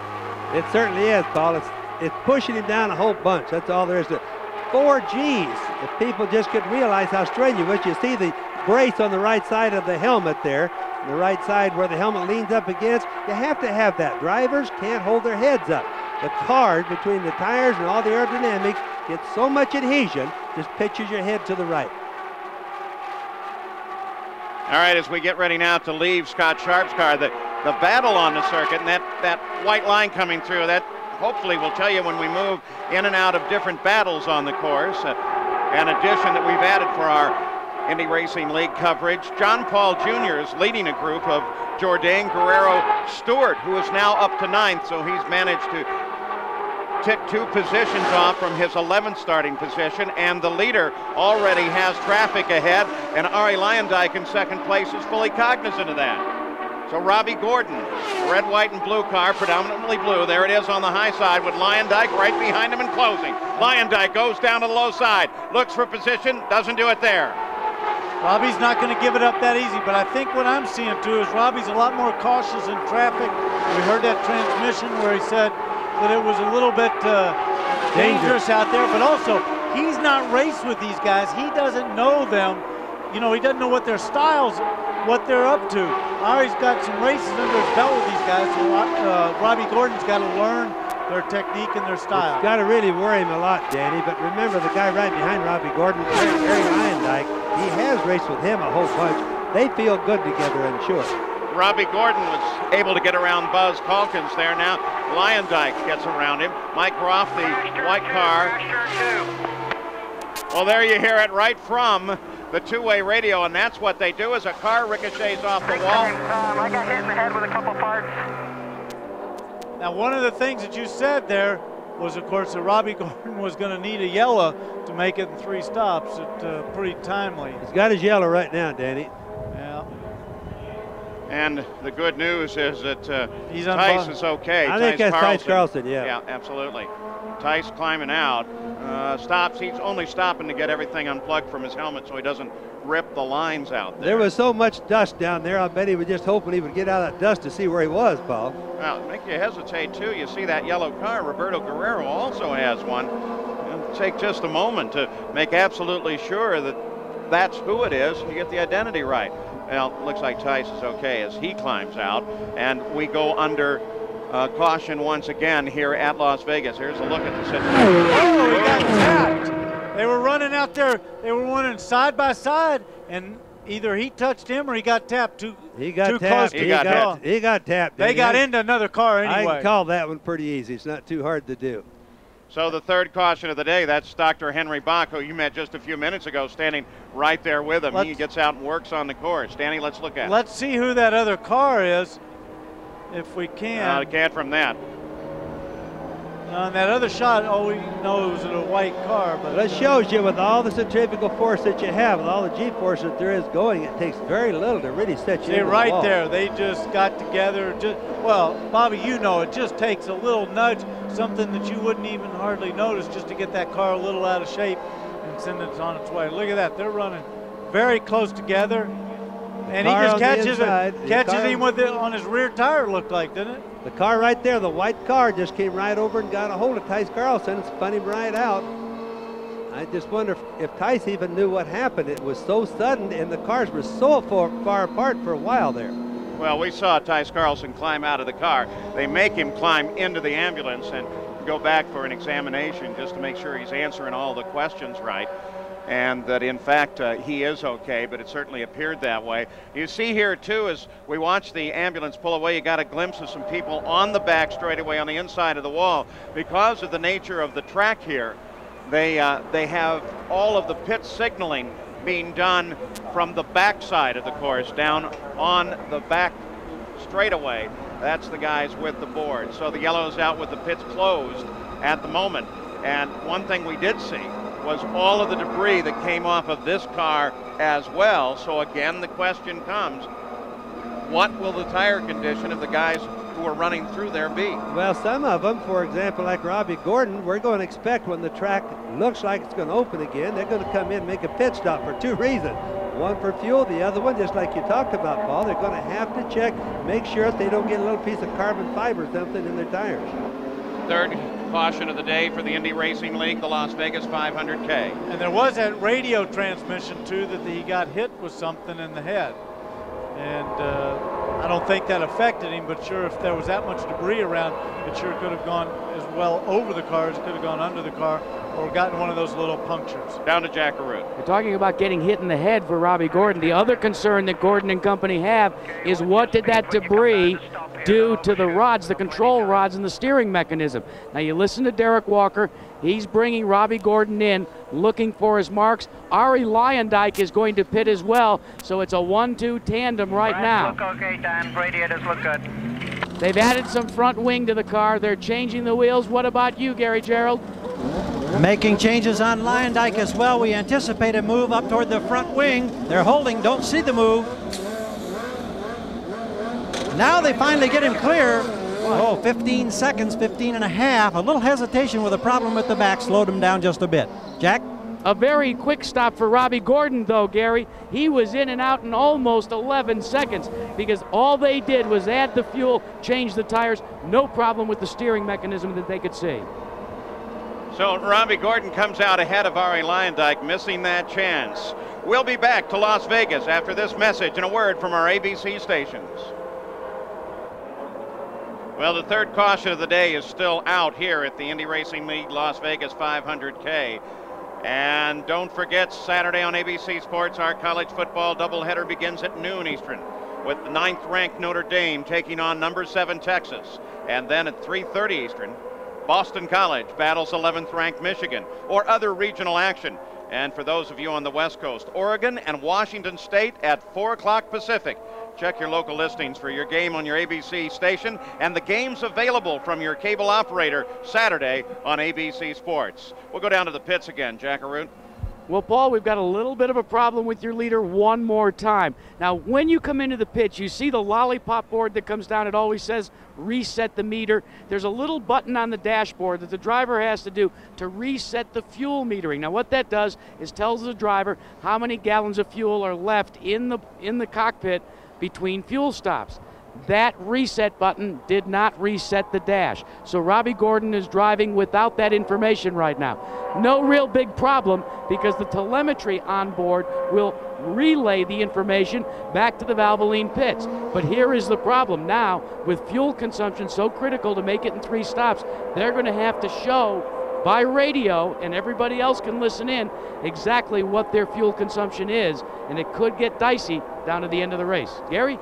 It certainly is, Paul. It's pushing him down a whole bunch. That's all there is to it. 4 Gs. If people just could realize how strenuous, you see the brace on the right side of the helmet there, the right side where the helmet leans up against. You have to have that. Drivers can't hold their heads up. The card between the tires and all the aerodynamics gets so much adhesion, just pitches your head to the right. All right, as we get ready now to leave Scott Sharp's car, the battle on the circuit, and that white line coming through, that hopefully will tell you when we move in and out of different battles on the course. An addition that we've added for our Indy Racing League coverage. John Paul Jr. is leading a group of Jourdain, Guerrero, Stewart, who is now up to 9th, so he's managed to tick 2 positions off from his 11th starting position, and the leader already has traffic ahead, and Arie Luyendyk in 2nd place is fully cognizant of that. So Robbie Gordon, red, white, and blue car, predominantly blue. There it is on the high side with Luyendyk right behind him and closing. Luyendyk goes down to the low side, looks for position, doesn't do it there. Robbie's not going to give it up that easy, but I think what I'm seeing too is Robbie's a lot more cautious in traffic. We heard that transmission where he said that it was a little bit dangerous out there, but also he's not raced with these guys. He doesn't know them. You know, he doesn't know what their styles, what they're up to. Arie's got some races under his belt with these guys, so Robbie Gordon's got to learn their technique and their style. It's got to really worry him a lot, Danny, but remember the guy right behind Robbie Gordon, Arie Luyendyk, he has raced with him a whole bunch. They feel good together, I'm sure. Robbie Gordon was able to get around Buzz Calkins there. Now Luyendyk gets around him. Mike Groff, the white car. Well, there you hear it right from the two-way radio, and that's what they do as a car ricochets off the wall. I got hit in the head with a couple parts. Now, one of the things that you said there was, of course, that Robbie Gordon was going to need a yellow to make it in 3 stops. It's pretty timely. He's got his yellow right now, Danny. Yeah. And the good news is that Tice is okay. I think that's Tice Carlson, yeah. Yeah, absolutely. Tice climbing out. Stops. He's only stopping to get everything unplugged from his helmet so he doesn't rip the lines out there. There was so much dust down there, I bet he was just hoping he would get out of that dust to see where he was, Paul. Well, make you hesitate, too. You see that yellow car. Roberto Guerrero also has one. It'll take just a moment to make absolutely sure that that's who it is and you get the identity right. Well, looks like Tice is okay as he climbs out, and we go under caution once again here at Las Vegas. Here's a look at the situation. Oh, he got tapped. They were running out there. They were running side by side, and either he touched him or he got tapped too close. He got tapped. They got into another car anyway. I can call that one pretty easy. It's not too hard to do. So the third caution of the day, that's Dr. Henry Bach, who you met just a few minutes ago, standing right there with him. He gets out and works on the course. Danny, let's look at it. Let's see who that other car is, if we can. I can't from that. On that other shot, all we know is a white car. But that shows you with all the centrifugal force that you have, with all the G-force that there is going, it takes very little to really set you into the right wall. there, they just got together. Well, Bobby, you know, it just takes a little nudge, something that you wouldn't even hardly notice, just to get that car a little out of shape and send it on its way. Look at that, they're running very close together. And he just catches him with it on his rear tire, looked like, didn't it? The car right there, the white car, just came right over and got a hold of Tice Carlson and spun him right out. I just wonder if Tice even knew what happened. It was so sudden, and the cars were so far apart for a while there. Well, we saw Tice Carlson climb out of the car. They make him climb into the ambulance and go back for an examination just to make sure he's answering all the questions right. And that in fact he is okay, but it certainly appeared that way. You see here too, as we watch the ambulance pull away, you got a glimpse of some people on the back straightaway on the inside of the wall. Because of the nature of the track here, they have all of the pit signaling being done from the back side of the course, down on the back straightaway. That's the guys with the board. So the yellow's out with the pits closed at the moment. And one thing we did see was all of the debris that came off of this car as well. So again, the question comes, what will the tire condition of the guys who are running through there be? Well, some of them, for example, like Robbie Gordon, we're going to expect when the track looks like it's going to open again, they're going to come in and make a pit stop for two reasons. One for fuel, the other one, just like you talked about, Paul, they're going to have to check, make sure that they don't get a little piece of carbon fiber or something in their tires. Third caution of the day for the Indy Racing League, the Las Vegas 500K. And there was that radio transmission too that he got hit with something in the head. And I don't think that affected him, but sure, if there was that much debris around, it sure could have gone as well over the car as it could have gone under the car or gotten one of those little punctures. Down to Jack Arute. You're talking about getting hit in the head for Robbie Gordon. The other concern that Gordon and company have is what did that debris do to the rods, the control rods and the steering mechanism. Now you listen to Derek Walker. He's bringing Robbie Gordon in, looking for his marks. Ari Leyendijk is going to pit as well, so it's a 1-2 tandem right now. Look okay, Dan. Radiators look good. They've added some front wing to the car. They're changing the wheels. What about you, Gary Gerald? Making changes on Leyendijk as well. We anticipate a move up toward the front wing. They're holding, don't see the move. Now they finally get him clear. Oh, 15 seconds, 15 and a half. A little hesitation with a problem with the back slowed him down just a bit. Jack? A very quick stop for Robbie Gordon, though, Gary. He was in and out in almost 11 seconds because all they did was add the fuel, change the tires. No problem with the steering mechanism that they could see. So Robbie Gordon comes out ahead of Ari Leyendijk, missing that chance. We'll be back to Las Vegas after this message and a word from our ABC stations. Well, the third caution of the day is still out here at the Indy Racing League Las Vegas 500K. And don't forget, Saturday on ABC Sports, our college football doubleheader begins at noon Eastern with the 9th-ranked Notre Dame taking on number 7 Texas. And then at 3:30 Eastern, Boston College battles 11th-ranked Michigan, or other regional action. And for those of you on the West Coast, Oregon and Washington State at 4 o'clock Pacific. Check your local listings for your game on your ABC station and the games available from your cable operator Saturday on ABC Sports. We'll go down to the pits again. Jack Arute. Well, Paul, we've got a little bit of a problem with your leader one more time. Now, when you come into the pits, you see the lollipop board that comes down. It always says reset the meter. There's a little button on the dashboard that the driver has to do to reset the fuel metering. Now, what that does is tells the driver how many gallons of fuel are left in the cockpit between fuel stops. That reset button did not reset the dash. So Robbie Gordon is driving without that information right now. No real big problem because the telemetry on board will relay the information back to the Valvoline pits. But here is the problem now with fuel consumption so critical to make it in 3 stops, they're going to have to show by radio, and everybody else can listen in, exactly what their fuel consumption is, and it could get dicey down to the end of the race. Gary?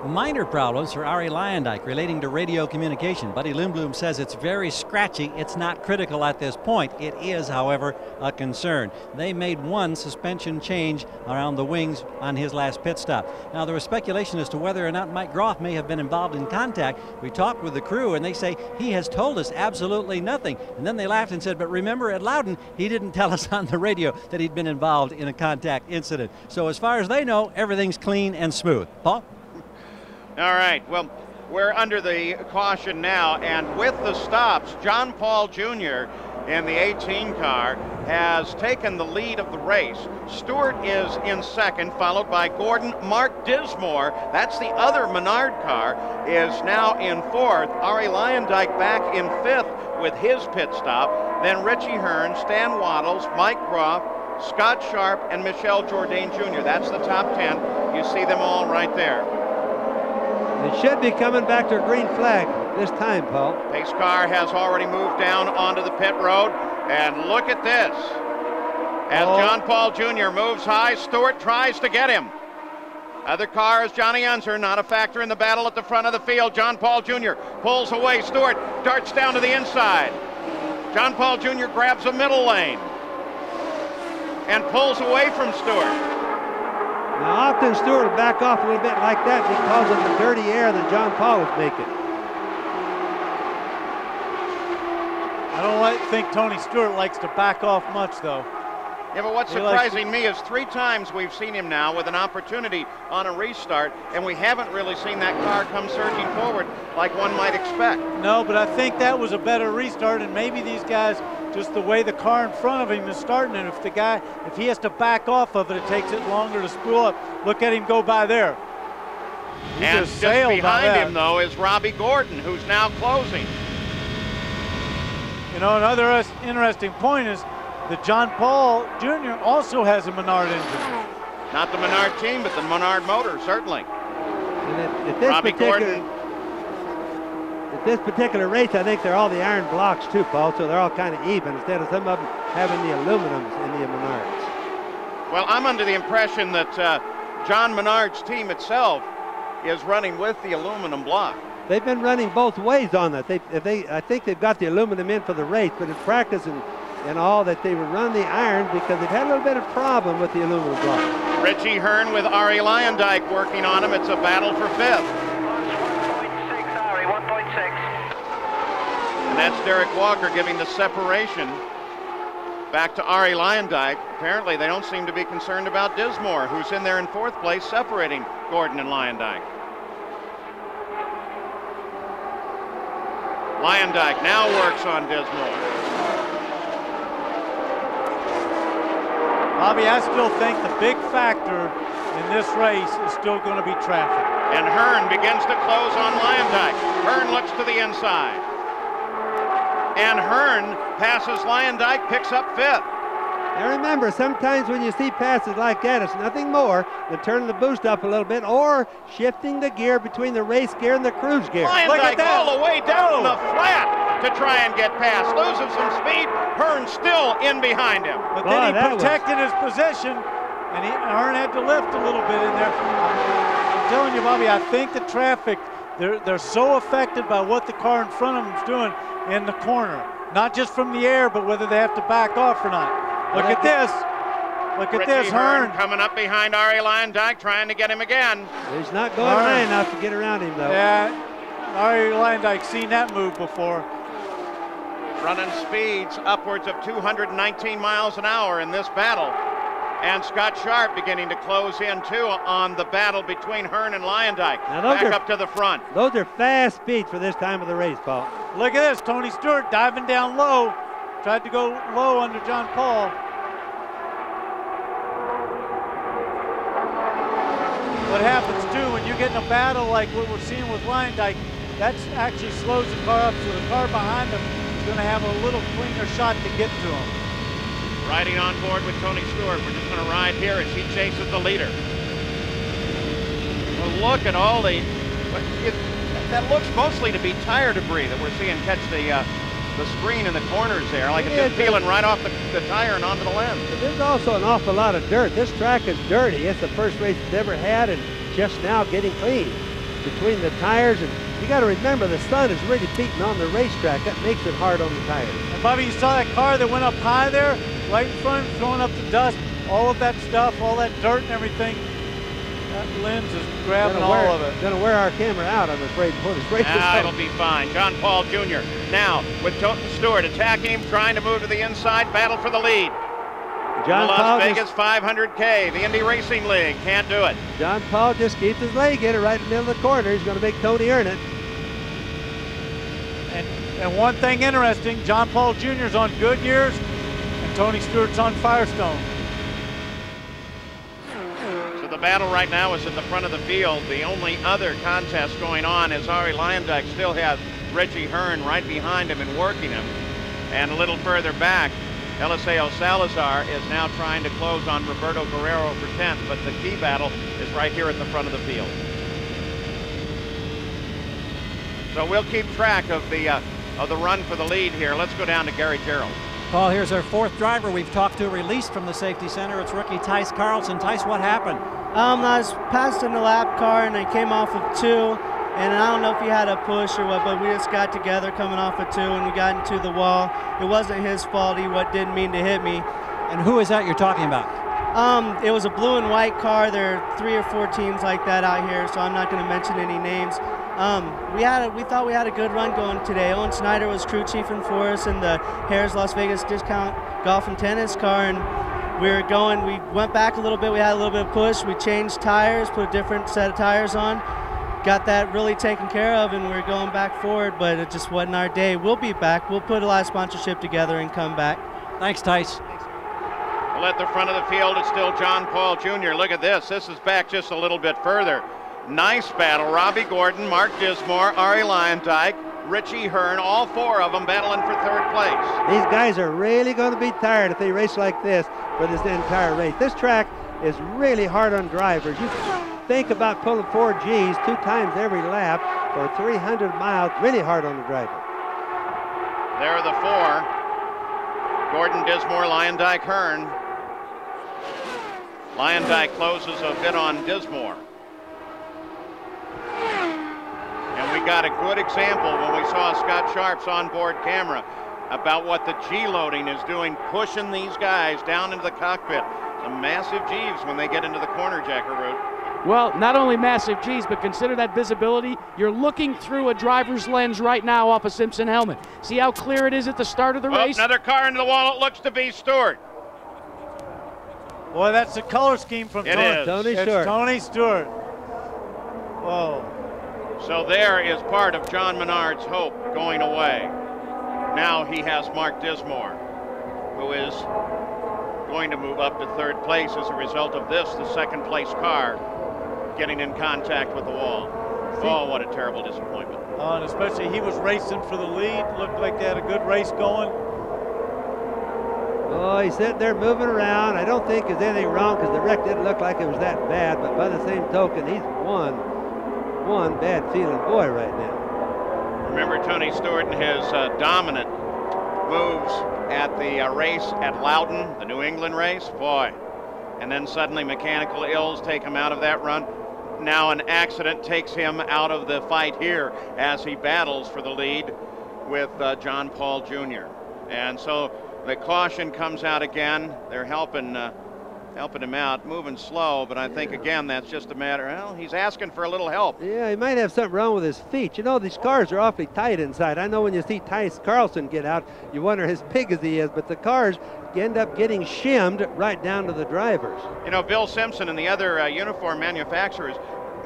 Minor problems for Arie Luyendyk relating to radio communication. Buddy Lindblom says it's very scratchy. It's not critical at this point. It is, however, a concern. They made one suspension change around the wings on his last pit stop. Now, there was speculation as to whether or not Mike Groff may have been involved in contact. We talked with the crew, and they say he has told us absolutely nothing. And then they laughed and said, but remember at Loudon, he didn't tell us on the radio that he'd been involved in a contact incident. So as far as they know, everything's clean and smooth. Paul? All right, well, we're under the caution now, and with the stops, John Paul Jr. in the 18 car has taken the lead of the race. Stewart is in second, followed by Gordon. Mark Dismore, that's the other Menard car, is now in fourth. Arie Luyendyk back in fifth with his pit stop. Then Richie Hearn, Stan Waddles, Mike Groff, Scott Sharp, and Michel Jourdain Jr. That's the top 10. You see them all right there. They should be coming back to a green flag this time, Paul. Pace car has already moved down onto the pit road, and look at this. As John Paul Jr. moves high, Stewart tries to get him. Other car is Johnny Unser, not a factor in the battle at the front of the field. John Paul Jr. pulls away. Stewart darts down to the inside. John Paul Jr. grabs a middle lane and pulls away from Stewart. Now, often Stewart will back off a little bit like that because of the dirty air that John Paul was making. I don't think Tony Stewart likes to back off much, though. Yeah, but what's surprising me is 3 times we've seen him now with an opportunity on a restart, and we haven't really seen that car come surging forward like one might expect. No, but I think that was a better restart, and maybe these guys, just the way the car in front of him is starting, and if he has to back off of it, it takes it longer to spool up. Look at him go by there. And just behind him, though, is Robbie Gordon, who's now closing. You know, another interesting point is that John Paul Jr. also has a Menard engine. Not the Menard team, but the Menard motor, certainly. And Robbie Gordon. At this particular race, I think they're all the iron blocks too, Paul, so they're all kind of even instead of some of them having the aluminums in the Menards. Well, I'm under the impression that John Menard's team itself is running with the aluminum block. They've been running both ways on that. I think they've got the aluminum in for the race, but in practice and all that they would run the iron because they've had a little bit of problem with the aluminum block. Richie Hearn with Arie Luyendyk working on him. It's a battle for fifth. 1.6, Arie, 1.6. And that's Derek Walker giving the separation back to Arie Luyendyk. Apparently they don't seem to be concerned about Dismore, who's in there in fourth place, separating Gordon and Luyendyk. Luyendyk now works on Dismore. Bobby, I still think the big factor in this race is still going to be traffic. And Hearn begins to close on Luyendyk. Hearn looks to the inside. And Hearn passes Luyendyk, picks up fifth. Now remember, sometimes when you see passes like that, it's nothing more than turning the boost up a little bit or shifting the gear between the race gear and the cruise gear. Luyendyk all the way down the flat to try and get past. Loses some speed. Hearn still in behind him. But then he protected his position, and Hearn had to lift a little bit in there. I'm telling you, Bobby, I think the traffic, they're so affected by what the car in front of them is doing in the corner. Not just from the air, but whether they have to back off or not. Look at this. Look at this, Hearn. Coming up behind Arie Luyendyk, trying to get him again. He's not going high enough to get around him, though. Yeah, Arie Luyendyk seen that move before. Running speeds upwards of 219 miles an hour in this battle. And Scott Sharp beginning to close in, too, on the battle between Hearn and Luyendyk. Back up to the front. Those are fast speeds for this time of the race, Paul. Look at this. Tony Stewart diving down low. Tried to go low under John Paul. What happens, too, when you get in a battle like what we're seeing with Luyendyk, that actually slows the car up, so the car behind him is going to have a little cleaner shot to get to him. Riding on board with Tony Stewart. We're just going to ride here as he chases the leader. Well, look at all the... that looks mostly to be tire debris that we're seeing catch the screen in the corners there, like it's just peeling right off the tire and onto the lens. But there's also an awful lot of dirt. This track is dirty. It's the first race it's ever had and just now getting clean. between the tires, and you got to remember the sun is really beating on the racetrack. That makes it hard on the tires. And Bobby, you saw that car that went up high there, right in front, throwing up the dust, all of that stuff, all that dirt and everything. That lens is grabbing all of it. Going to wear our camera out, I'm afraid, before this race is It'll be fine. John Paul Jr. now with Toten Stewart attacking him, trying to move to the inside, battle for the lead. John the Paul Las Vegas 500K, the Indy Racing League, can't do it. John Paul just keeps his leg in it right in the middle of the corner. He's going to make Tony earn it. And one thing interesting, John Paul Jr.'s on good years, and Tony Stewart's on Firestone. So the battle right now is at the front of the field. The only other contest going on is Ari Leyendyk still has Richie Hearn right behind him and working him. And a little further back, Eliseo Salazar is now trying to close on Roberto Guerrero for 10th, but the key battle is right here at the front of the field. So we'll keep track of the run for the lead here. Let's go down to Gary Gerald. Paul, here's our fourth driver we've talked to, released from the safety center. It's rookie Tice Carlson. Tice, what happened? I was passed in the lap car and I came off of 2. And I don't know if he had a push or what, but we just got together coming off of 2 and we got into the wall. It wasn't his fault. He didn't mean to hit me. And who is that you're talking about? It was a blue and white car. There are 3 or 4 teams like that out here, so I'm not going to mention any names. We thought we had a good run going today. Owen Snyder was crew chiefing for us in the Harris Las Vegas Discount Golf and Tennis car, and we went back a little bit. We had a little bit of push. We changed tires, put a different set of tires on. Got that really taken care of, and we're going back forward, but it just wasn't our day. We'll be back. We'll put a lot of sponsorship together and come back. Thanks, Tice. Well, at the front of the field, it's still John Paul Jr. Look at this. This is back just a little bit further. Nice battle. Robbie Gordon, Mark Dismore, Ari Leyendyk, Richie Hearn, all 4 of them battling for 3rd place. These guys are really going to be tired if they race like this for this entire race. This track is really hard on drivers. You think about pulling 4 Gs 2 times every lap for 300 miles, really hard on the driver. There are the 4. Gordon, Dismore, Leyendyk, Hearn. Leyendyk closes a bit on Dismore. And we got a good example when we saw Scott Sharp's onboard camera about what the G loading is doing, pushing these guys down into the cockpit. Some massive Gs when they get into the corner jacker route. Well, not only massive Gs, but consider that visibility. You're looking through a driver's lens right now off a Simpson helmet. See how clear it is at the start of the race? Another car into the wall. It looks to be Stewart. Boy, that's the color scheme from Tony Stewart. It's Tony Stewart. Whoa. So there is part of John Menard's hope going away. Now he has Mark Dismore, who is going to move up to 3rd place as a result of this, the 2nd place car getting in contact with the wall. Oh, what a terrible disappointment. And especially he was racing for the lead. Looked like they had a good race going. Oh, he's sitting there moving around. I don't think there's anything wrong because the wreck didn't look like it was that bad, but by the same token, he's one bad feeling boy right now. Remember Tony Stewart and his dominant moves at the race at Loudon, the New England race, boy. And then suddenly mechanical ills take him out of that run. Now an accident takes him out of the fight here as he battles for the lead with John Paul Jr. And so the caution comes out again. They're helping him out, moving slow, but I think, again, that's just a matter, well, he's asking for a little help. Yeah, he might have something wrong with his feet. You know, these cars are awfully tight inside. I know when you see Tice Carlson get out, you wonder as big as he is, but the cars end up getting shimmed right down to the drivers. You know, Bill Simpson and the other uniform manufacturers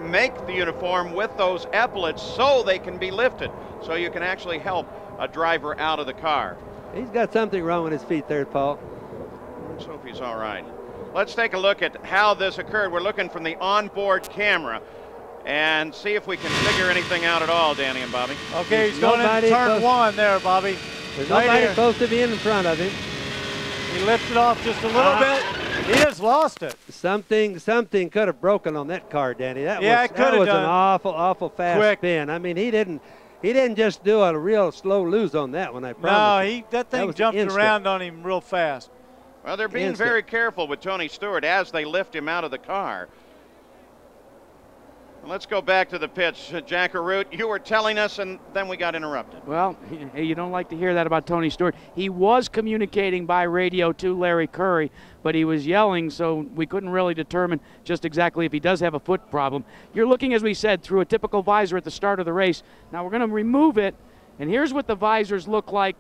make the uniform with those epaulets so they can be lifted, so you can actually help a driver out of the car. He's got something wrong with his feet there, Paul. Let's hope he's all right. Let's take a look at how this occurred. We're looking from the onboard camera and see if we can figure anything out at all, Danny and Bobby. Okay, he's going into turn 1 there, Bobby. There's nobody supposed to be in front of him. He lifted off just a little bit. He just lost it. Something could have broken on that car, Danny. That was an awful fast spin. I mean, he didn't just do a real slow lose on that one, I promise. No, that thing jumped around on him real fast. Well, they're being very careful with Tony Stewart as they lift him out of the car. Let's go back to the pitch. Jack Arute, you were telling us, and then we got interrupted. Well, hey, you don't like to hear that about Tony Stewart. He was communicating by radio to Larry Curry, but he was yelling, so we couldn't really determine just exactly if he does have a foot problem. You're looking, as we said, through a typical visor at the start of the race. Now we're going to remove it, and here's what the visors look like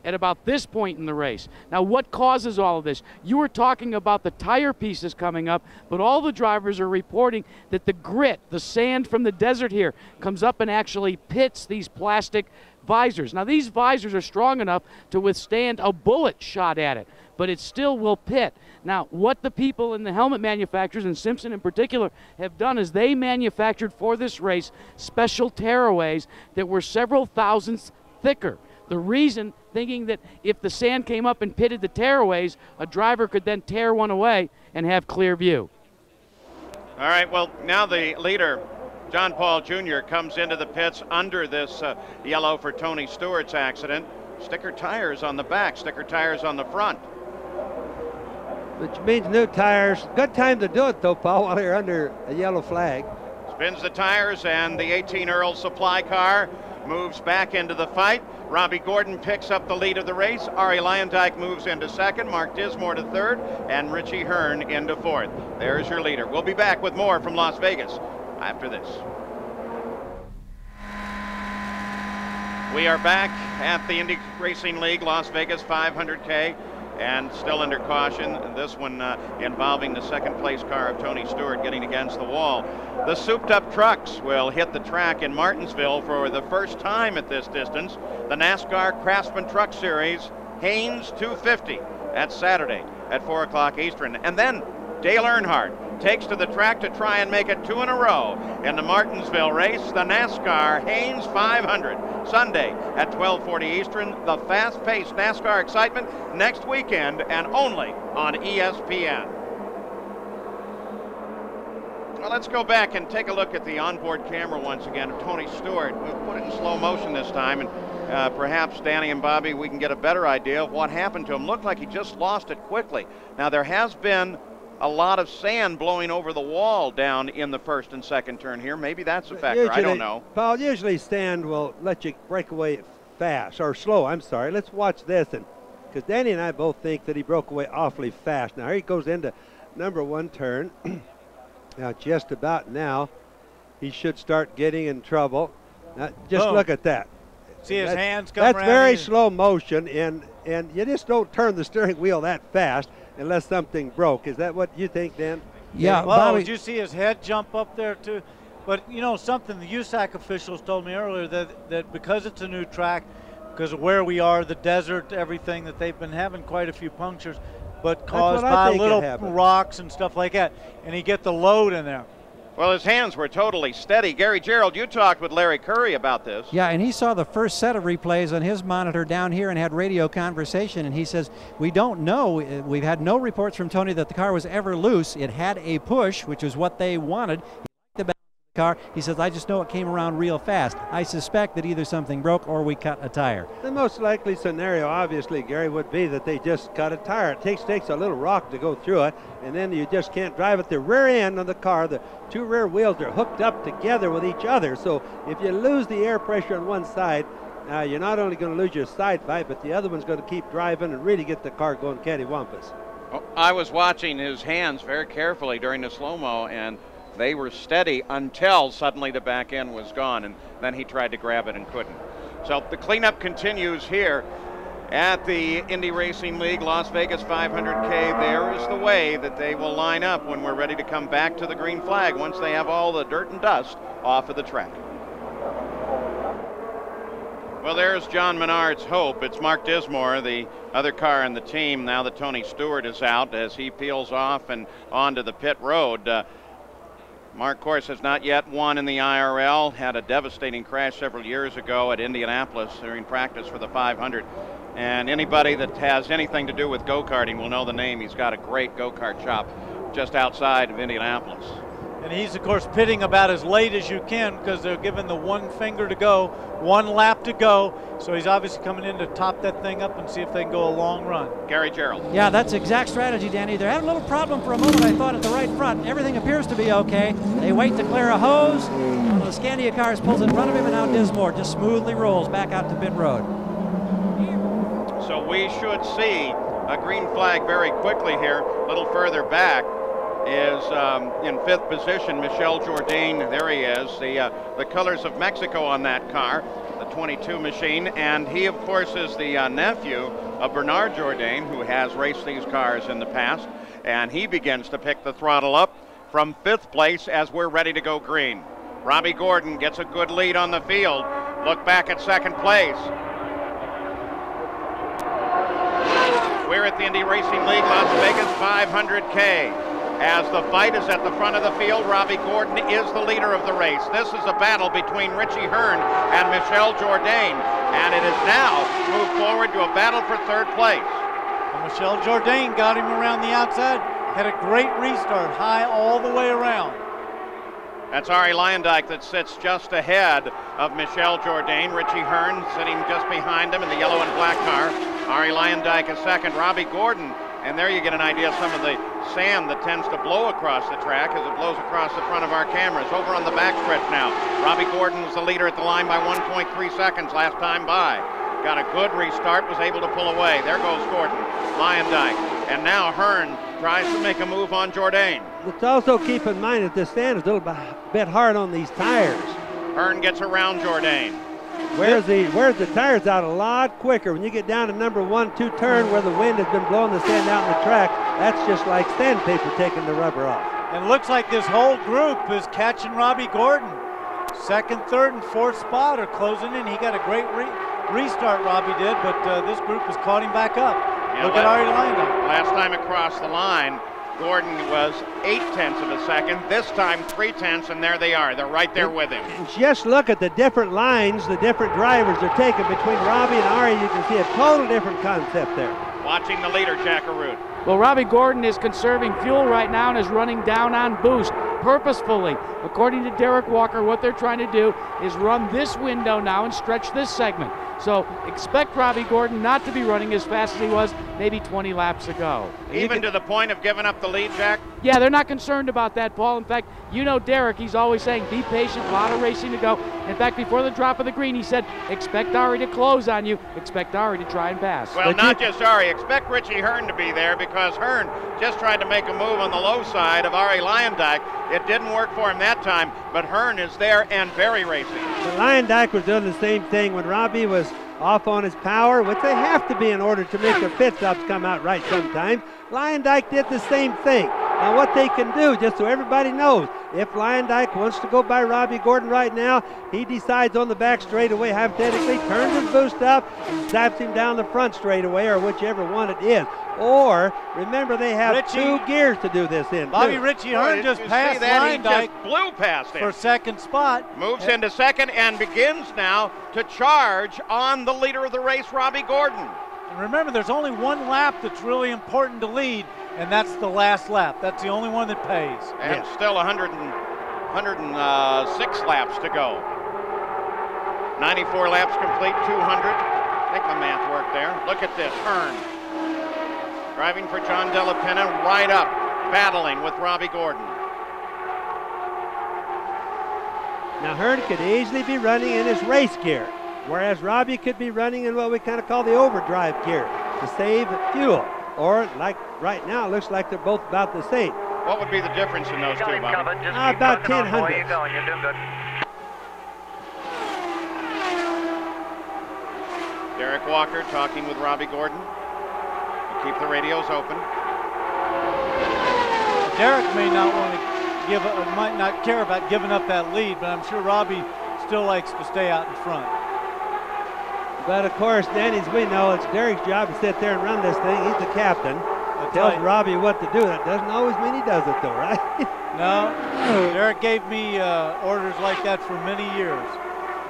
at about this point in the race. Now, what causes all of this? You were talking about the tire pieces coming up, but all the drivers are reporting that the grit, the sand from the desert here, comes up and actually pits these plastic visors. Now, these visors are strong enough to withstand a bullet shot at it, but it still will pit. Now, what the people in the helmet manufacturers, and Simpson in particular, have done is they manufactured for this race special tearaways that were several thousandths thicker. The reason, thinking that if the sand came up and pitted the tearaways, a driver could then tear one away and have clear view. All right, well, now the leader, John Paul Jr., comes into the pits under this yellow for Tony Stewart's accident. Sticker tires on the back, sticker tires on the front. Which means new tires. Good time to do it, though, Paul, while you're under a yellow flag. Spins the tires, and the 18 Earl supply car moves back into the fight. Robbie Gordon picks up the lead of the race. Ari Leyendyk moves into second, Mark Dismore to third, and Richie Hearn into fourth. There's your leader. We'll be back with more from Las Vegas after this. We are back at the Indy Racing League Las Vegas 500K, and still under caution, this one involving the second place car of Tony Stewart getting against the wall. The souped up trucks will hit the track in Martinsville for the first time at this distance. The NASCAR Craftsman Truck Series Haynes 250. That's Saturday at 4 o'clock Eastern. And then Dale Earnhardt takes to the track to try and make it 2 in a row in the Martinsville race, the NASCAR Haynes 500. Sunday at 12:40 Eastern, the fast-paced NASCAR excitement next weekend and only on ESPN. Well, let's go back and take a look at the onboard camera once again of Tony Stewart. We'll put it in slow motion this time, and perhaps Danny and Bobby, we can get a better idea of what happened to him. Looked like he just lost it quickly. Now, there has been a lot of sand blowing over the wall down in the first and second turn here. Maybe that's a factor. I don't know. Paul, usually sand will let you break away fast, or slow, I'm sorry. Let's watch this, and because Danny and I both think that he broke away awfully fast. Now, here he goes into number one turn. Now, just about now, he should start getting in trouble. Now, just look at that. See his hands come around. That's very slow motion, and you just don't turn the steering wheel that fast unless something broke. Is that what you think, Dan? Yeah. Well, did you see his head jump up there too? But you know something, the USAC officials told me earlier that because it's a new track, because of where we are, the desert, everything, that they've been having quite a few punctures, but caused by little rocks and stuff like that. And he get the load in there. Well, his hands were totally steady. Gary Gerald, you talked with Larry Curry about this. Yeah, and he saw the first set of replays on his monitor down here and had radio conversation, and he says, we don't know. We've had no reports from Tony that the car was ever loose. It had a push, which is what they wanted. He liked the car. He says, I just know it came around real fast. I suspect that either something broke or we cut a tire. The most likely scenario, obviously, Gary, would be that they just cut a tire. It takes a little rock to go through it, and then you just can't drive it. The rear end of the car, the two rear wheels are hooked up together with each other. So if you lose the air pressure on one side, you're not only going to lose your side fight, but the other one's going to keep driving and really get the car going cattywampus. Oh, I was watching his hands very carefully during the slow-mo, and they were steady until suddenly the back end was gone, and then he tried to grab it and couldn't. So the cleanup continues here at the Indy Racing League Las Vegas 500K. There is the way that they will line up when we're ready to come back to the green flag once they have all the dirt and dust off of the track. Well, there's John Menard's hope. It's Mark Dismore, the other car in the team, now that Tony Stewart is out, as he peels off and onto the pit road. Mark, of course, has not yet won in the IRL, had a devastating crash several years ago at Indianapolis during practice for the 500. And anybody that has anything to do with go-karting will know the name. He's got a great go-kart shop just outside of Indianapolis. And he's, of course, pitting about as late as you can because they're given the one finger to go, one lap to go. So he's obviously coming in to top that thing up and see if they can go a long run. Gary Gerald. Yeah, that's exact strategy, Danny. They're having a little problem for a moment, I thought, at the right front. Everything appears to be okay. They wait to clear a hose. One of the Scandia cars pulls in front of him, and now Dismore just smoothly rolls back out to pit road. So we should see a green flag very quickly here. A little further back is in 5th position, Michel Jourdain. There he is, the colors of Mexico on that car, the 22 machine, and he, of course, is the nephew of Bernard Jourdain, who has raced these cars in the past, and he begins to pick the throttle up from 5th place as we're ready to go green. Robbie Gordon gets a good lead on the field. Look back at 2nd place. We're at the Indy Racing League Las Vegas 500K. As the fight is at the front of the field, Robbie Gordon is the leader of the race. This is a battle between Richie Hearn and Michel Jourdain, and it is now moved forward to a battle for 3rd place. Well, Michel Jourdain got him around the outside, had a great restart, high all the way around. That's Arie Luyendyk that sits just ahead of Michel Jourdain. Richie Hearn sitting just behind him in the yellow and black car. Arie Luyendyk is 2nd. Robbie Gordon, and there you get an idea of some of the sand that tends to blow across the track as it blows across the front of our cameras. Over on the backstretch now, Robbie Gordon was the leader at the line by 1.3 seconds last time by. Got a good restart, was able to pull away. There goes Gordon, Luyendyk, and now Hearn tries to make a move on Jourdain. Let's also keep in mind that this sand is a little bit hard on these tires. Hearn gets around Jourdain. Wears the tires out a lot quicker. When you get down to number 1-2 turn where the wind has been blowing the sand out in the track, that's just like sandpaper taking the rubber off. And it looks like this whole group is catching Robbie Gordon. 2nd, 3rd, and 4th spot are closing in. He got a great restart, Robbie did, but this group has caught him back up. Yeah, look at Arie Luyendyk. Last time across the line, Gordon was 0.8 of a second. This time 0.3, and there they are. They're right there with him. And just look at the different lines the different drivers are taking between Robbie and Arie. You can see a total different concept there. Watching the leader, Jack Arute. Well, Robbie Gordon is conserving fuel right now and is running down on boost purposefully. According to Derek Walker, what they're trying to do is run this window now and stretch this segment. So expect Robbie Gordon not to be running as fast as he was maybe 20 laps ago. Even to the point of giving up the lead, Jack? Yeah, they're not concerned about that, Paul. In fact, you know Derek, he's always saying, be patient, a lot of racing to go. In fact, before the drop of the green, he said, expect Arie to close on you, expect Arie to try and pass. Well, not just Arie, expect Richie Hearn to be there because Hearn just tried to make a move on the low side of Arie Luyendyk. It didn't work for him that time, but Hearn is there and very racing. But Luyendyk was doing the same thing when Robbie was off on his power, which they have to be in order to make their pit stops come out right sometimes. Luyendyk did the same thing. Now what they can do, just so everybody knows, if Luyendyk wants to go by Robbie Gordon right now, he decides on the back straightaway, hypothetically, turns his boost up and zaps him down the front straightaway, or whichever one it is. Or, remember, they have 2 gears to do this in. Richie Hearn just passed Luyendyk. Just blew past him. For 2nd spot. Moves into 2nd and begins now to charge on the leader of the race, Robbie Gordon. And remember, there's only one lap that's really important to lead, and that's the last lap. That's the only one that pays. And still 106 laps to go. 94 laps complete, 200. I think my math worked there. Look at this, Hearn. Driving for John Della Penna, right up, battling with Robbie Gordon. Now Hearn could easily be running in his race gear, whereas Robbie could be running in what we kind of call the overdrive gear to save fuel. Or, like right now, it looks like they're both about the same. What would be the difference in those two, Bobby? About 10 hundredths. You're going, you're doing good. Derek Walker talking with Robbie Gordon. Keep the radios open. Derek may not want to might not care about giving up that lead, but I'm sure Robbie still likes to stay out in front. But of course, Danny, as we know, it's Derek's job to sit there and run this thing. He's the captain. Tells Robbie what to do. That doesn't always mean he does it, though, right? No. Derek gave me orders like that for many years,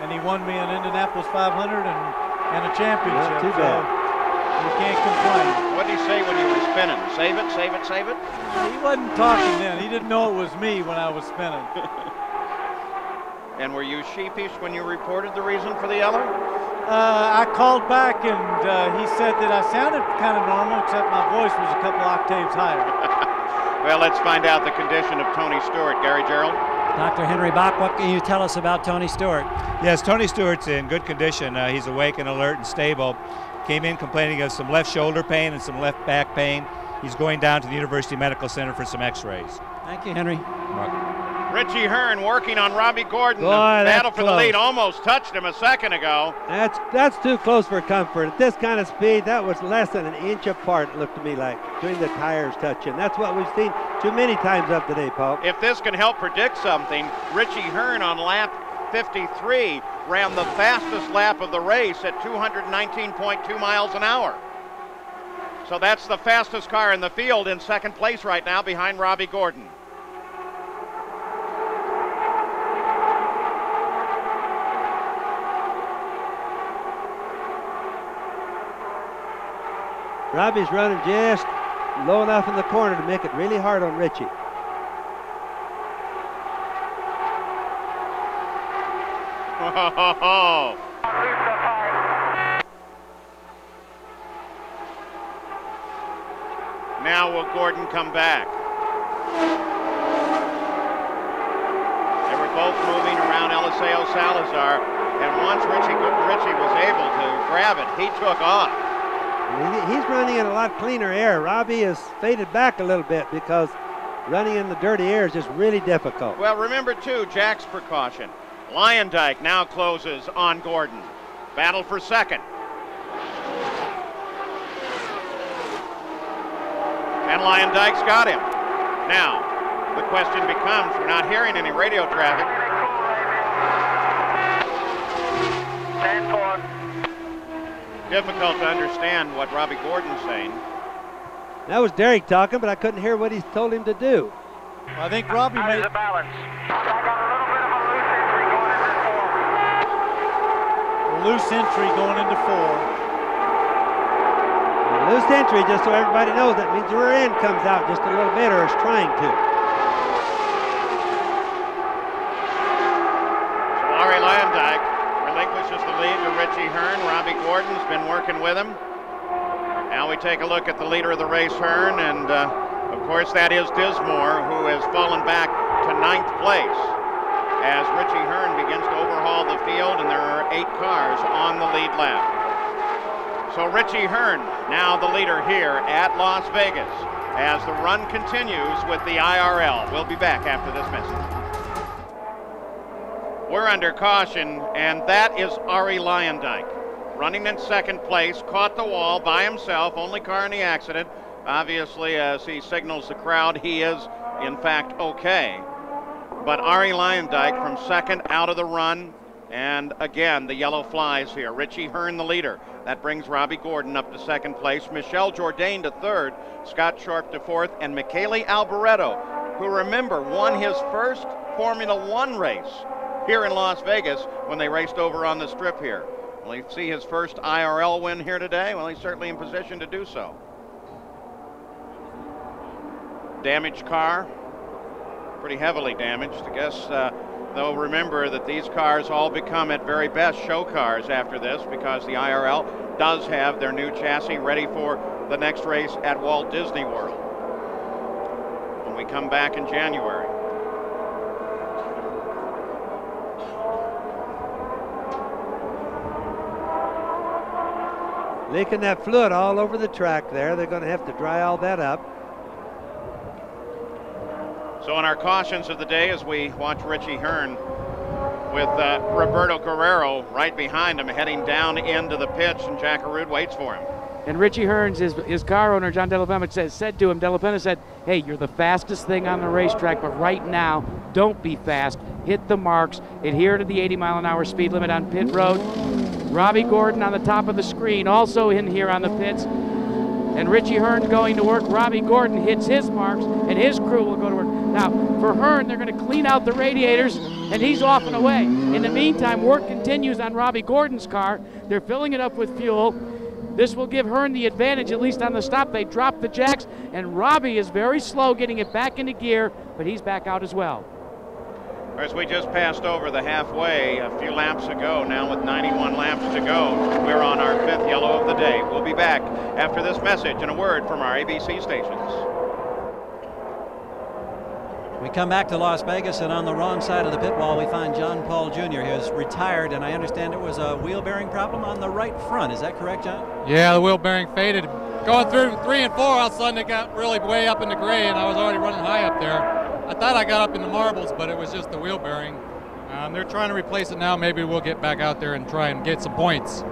and he won me an Indianapolis 500 and a championship. Not too bad. You can't complain. What did he say when you were spinning? Save it, save it, save it? He wasn't talking then. He didn't know it was me when I was spinning. And were you sheepish when you reported the reason for the yellow? I called back and he said that I sounded kind of normal, except my voice was a couple octaves higher. Well, let's find out the condition of Tony Stewart. Gary Gerald? Dr. Henry Bach, what can you tell us about Tony Stewart? Yes, Tony Stewart's in good condition. He's awake and alert and stable. Came in complaining of some left shoulder pain and some left back pain. He's going down to the University Medical Center for some x-rays. Thank you, Henry. Richie Hearn working on Robbie Gordon. Boy, the battle that's for the close. lead almost touched him a second ago. That's too close for comfort. At this kind of speed, that was less than an inch apart, it looked to me like, between the tires touching. That's what we've seen too many times up today, Paul. If this can help predict something, Richie Hearn on lap 53 ran the fastest lap of the race at 219.2 miles an hour. So that's the fastest car in the field in second place right now behind Robbie Gordon. Robbie's running just low enough in the corner to make it really hard on Richie. Oh. Now will Gordon come back? They were both moving around Eliseo Salazar, and once Richie was able to grab it, he took off. He's running in a lot cleaner air. Robbie has faded back a little bit because running in the dirty air is just really difficult. Well, remember, too, Jack's precaution. Lyondike now closes on Gordon. Battle for second. And Lyondike's got him. Now, the question becomes, we're not hearing any radio traffic. 10-4. Difficult to understand what Robbie Gordon's saying. That was Derek talking, but I couldn't hear what he told him to do. I think Robbie made the balance. a loose entry going into 4. A loose entry, just so everybody knows, that means the rear end comes out just a little bit, or is trying to. So Ari Lyondike relinquishes the lead to Richie Hearn. Robbie Gordon's been working with him. Now we take a look at the leader of the race, Hearn, and of course that is Dismore, who has fallen back to 9th place as Richie Hearn begins to overhaul the field, and there are 8 cars on the lead lap. So Richie Hearn, now the leader here at Las Vegas, as the run continues with the IRL. We'll be back after this message. We're under caution, and that is Ari Lyondike. Running in 2nd place, caught the wall by himself, only car in the accident. Obviously, as he signals the crowd, he is, in fact, okay. But Ari Lyondike from 2nd out of the run, and again, the yellow flies here. Richie Hearn, the leader. That brings Robbie Gordon up to 2nd place. Michel Jourdain to 3rd, Scott Sharp to 4th, and Michele Alboreto, who, remember, won his first Formula One race here in Las Vegas when they raced over on the strip here. Will he see his first IRL win here today? Well, he's certainly in position to do so. Damaged car, pretty heavily damaged. I guess they'll remember that these cars all become at very best show cars after this, because the IRL does have their new chassis ready for the next race at Walt Disney World when we come back in January. Leaking that fluid all over the track there. They're going to have to dry all that up. So in our cautions of the day, as we watch Richie Hearn with Roberto Guerrero right behind him, heading down into the pitch, and Jack Arud waits for him. And Richie Hearns, his car owner, John Della Penna, said to him, Della Penna said, hey, you're the fastest thing on the racetrack, but right now, don't be fast. Hit the marks. Adhere to the 80-mile-an-hour speed limit on pit road. Robbie Gordon on the top of the screen, also in here on the pits. And Richie Hearn going to work. Robbie Gordon hits his marks, and his crew will go to work. Now, for Hearn, they're going to clean out the radiators, and he's off and away. In the meantime, work continues on Robbie Gordon's car. They're filling it up with fuel. This will give Hearn the advantage, at least on the stop. They drop the jacks, and Robbie is very slow getting it back into gear, but he's back out as well. As we just passed over the halfway a few laps ago, now with 91 laps to go, we're on our 5th yellow of the day. We'll be back after this message and a word from our ABC stations. We come back to Las Vegas, and on the wrong side of the pit wall, we find John Paul Jr. He has retired, and I understand it was a wheel bearing problem on the right front. Is that correct, John? Yeah, the wheel bearing faded. Going through 3 and 4, all of a sudden it got really way up in the gray, and I was already running high up there. I thought I got up in the marbles, but it was just the wheel bearing. They're trying to replace it now. Maybe we'll get back out there and try and get some points.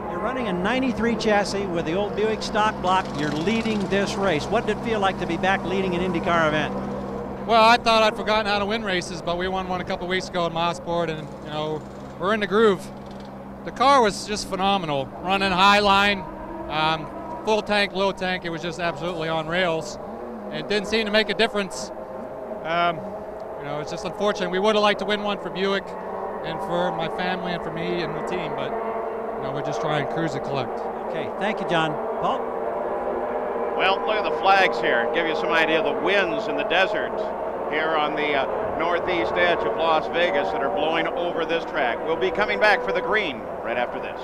You're running a 93 chassis with the old Buick stock block. You're leading this race. What did it feel like to be back leading an IndyCar event? Well, I thought I'd forgotten how to win races, but we won one a couple weeks ago in Mosport, and you know, we're in the groove. The car was just phenomenal. Running high line, full tank, low tank. It was just absolutely on rails. It didn't seem to make a difference. You know, it's just unfortunate. We would have liked to win one for Buick and for my family and for me and the team, but you know, we're just trying to cruise and collect. Okay, thank you, John. Paul? Well, look at the flags here. Give you some idea of the winds in the desert here on the northeast edge of Las Vegas that are blowing over this track. We'll be coming back for the green right after this.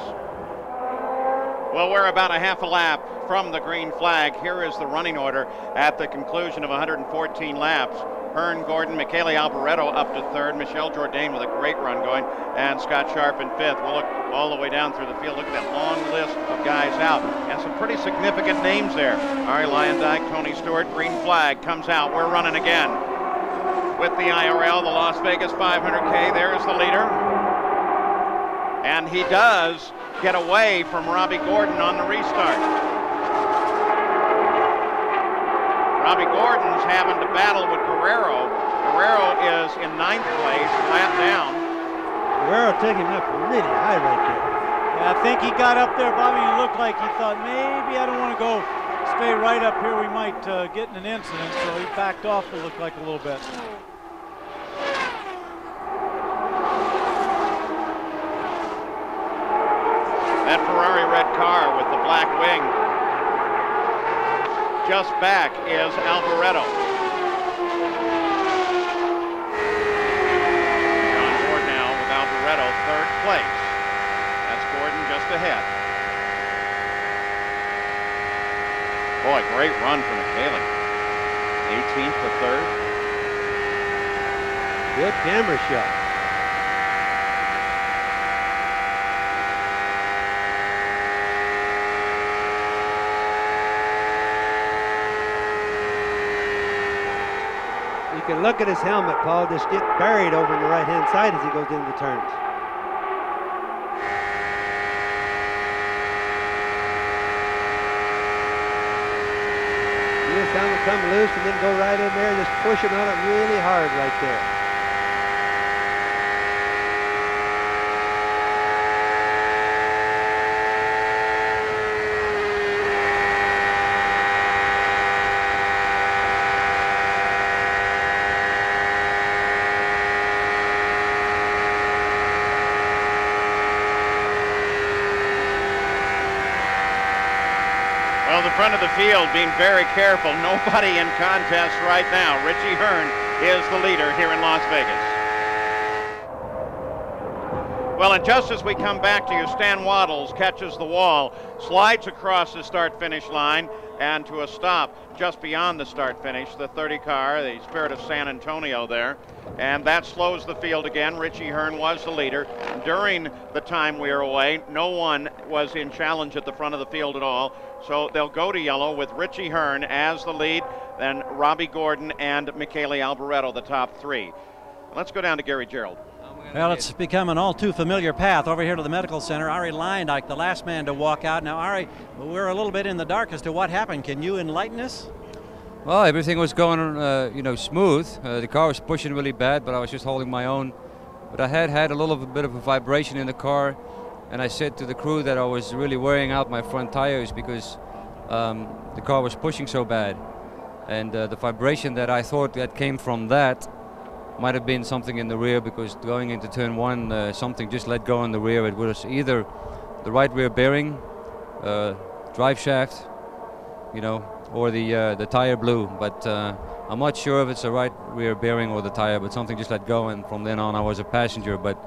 Well, we're about a half a lap from the green flag. Here is the running order at the conclusion of 114 laps. Hearn, Gordon, Michele Alboreto up to 3rd, Michel Jourdain with a great run going, and Scott Sharp in 5th. We'll look all the way down through the field. Look at that long list of guys out, and some pretty significant names there. Arie Luyendyk, Tony Stewart, green flag comes out. We're running again with the IRL, the Las Vegas 500K. There's the leader, and he does get away from Robbie Gordon on the restart. Robbie Gordon's having to battle with Guerrero. Guerrero is in 9th place, flat down. Guerrero taking him up really high right there. Yeah, I think he got up there, Bobby. He looked like he thought, maybe I don't want to go stay right up here. We might get in an incident, so he backed off, it looked like a little bit. That Ferrari red car with the black wing. Just back is Alboreto. John Ford now with Alboreto, 3rd place. That's Gordon just ahead. Boy, great run for Michele. 18th to 3rd. Good camera shot. You can look at his helmet, Paul, just get buried over on the right-hand side as he goes into the turns. See his helmet come loose and then go right in there and just pushing on it really hard right there. The front of the field being very careful. Nobody in contest right now. Richie Hearn is the leader here in Las Vegas. Well, and just as we come back to you, Stan Waddles catches the wall, slides across the start-finish line, and to a stop just beyond the start-finish, the 30 car, the Spirit of San Antonio there. And that slows the field again. Richie Hearn was the leader. During the time we were away, no one was in challenge at the front of the field at all. So they'll go to yellow with Richie Hearn as the lead, then Robbie Gordon and Michele Alboreto, the top 3. Let's go down to Gary Gerould. Well, it's become an all too familiar path over here to the medical center. Arie Luyendyk, the last man to walk out. Now, Arie, we're a little bit in the dark as to what happened. Can you enlighten us? Well, everything was going, you know, smooth. The car was pushing really bad, but I was just holding my own. But I had a little bit of a vibration in the car, and I said to the crew that I was really wearing out my front tires because the car was pushing so bad. And the vibration that I thought that came from that might have been something in the rear, because going into turn 1, something just let go in the rear. It was either the right rear bearing, drive shaft, you know, or the tire blew. But I'm not sure if it's the right rear bearing or the tire, but something just let go, and from then on I was a passenger. But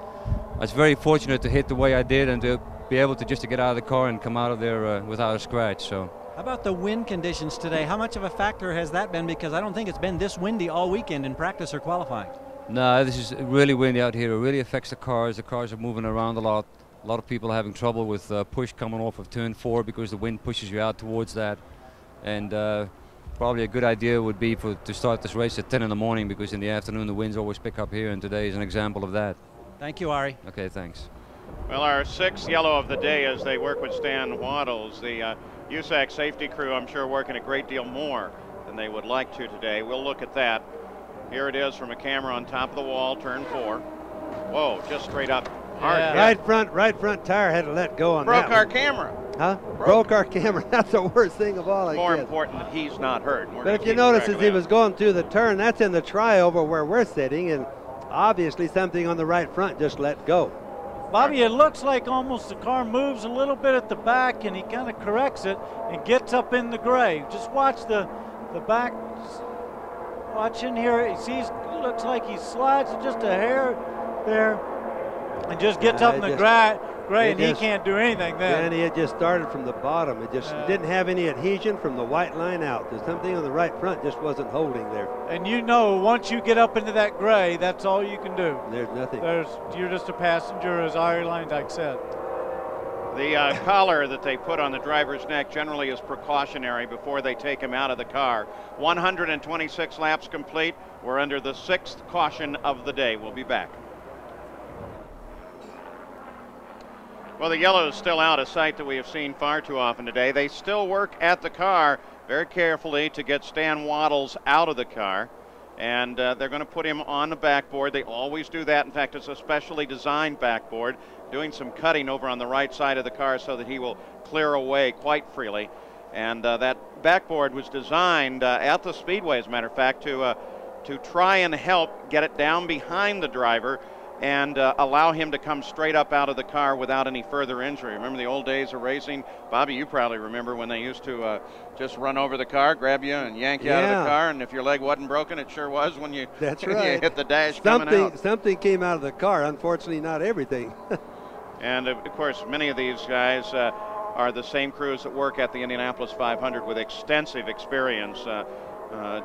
I was very fortunate to hit the way I did and to be able to get out of the car and come out of there without a scratch. So. How about the wind conditions today? How much of a factor has that been? Because I don't think it's been this windy all weekend in practice or qualifying. No, this is really windy out here. It really affects the cars. The cars are moving around a lot. A lot of people are having trouble with push coming off of turn 4 because the wind pushes you out towards that. And probably a good idea would be to start this race at 10 in the morning, because in the afternoon the winds always pick up here, and today is an example of that. Thank you, Ari. Okay, thanks. Well, our 6th yellow of the day as they work with Stan Waddles. The USAC safety crew, I'm sure, working a great deal more than they would like to today. We'll look at that. Here it is from a camera on top of the wall, turn 4. Whoa, just straight up hard. Yeah. Right front tire had to let go on that. Broke our camera. Huh? Broke our camera. That's the worst thing of all, I More guess. important that he's not hurt. But if you notice, as he was going through the turn, that's in the tryover where we're sitting, and obviously something on the right front just let go. Bobby, it looks like almost the car moves a little bit at the back, and he kind of corrects it and gets up in the gray. Just watch the back. Watch in here. He sees, looks like he slides just a hair there and just gets up in the gray, and he can't do anything then. And he had just started from the bottom. It just didn't have any adhesion from the white line out. There's something on the right front just wasn't holding there. And you know, once you get up into that gray, that's all you can do. There's nothing. You're just a passenger, as Ari Leindyke said. The collar that they put on the driver's neck generally is precautionary before they take him out of the car. 126 laps complete. We're under the 6th caution of the day. We'll be back. Well, the yellow is still out, a sight that we have seen far too often today. They still work at the car very carefully to get Stan Waddles out of the car. And they're going to put him on the backboard. They always do that. In fact, it's a specially designed backboard, doing some cutting over on the right side of the car so that he will clear away quite freely. And that backboard was designed at the Speedway, as a matter of fact, to try and help get it down behind the driver and allow him to come straight up out of the car without any further injury. Remember the old days of racing? Bobby, you probably remember when they used to just run over the car, grab you and yank you out of the car, and if your leg wasn't broken, it sure was when you, That's when right. you hit the dash coming out. Something came out of the car, unfortunately not everything. And of course, many of these guys are the same crews that work at the Indianapolis 500 with extensive experience.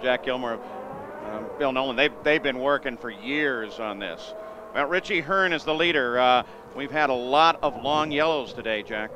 Jack Gilmore, Bill Nolan, they've been working for years on this. Well, Richie Hearn is the leader. We've had a lot of long yellows today, Jack.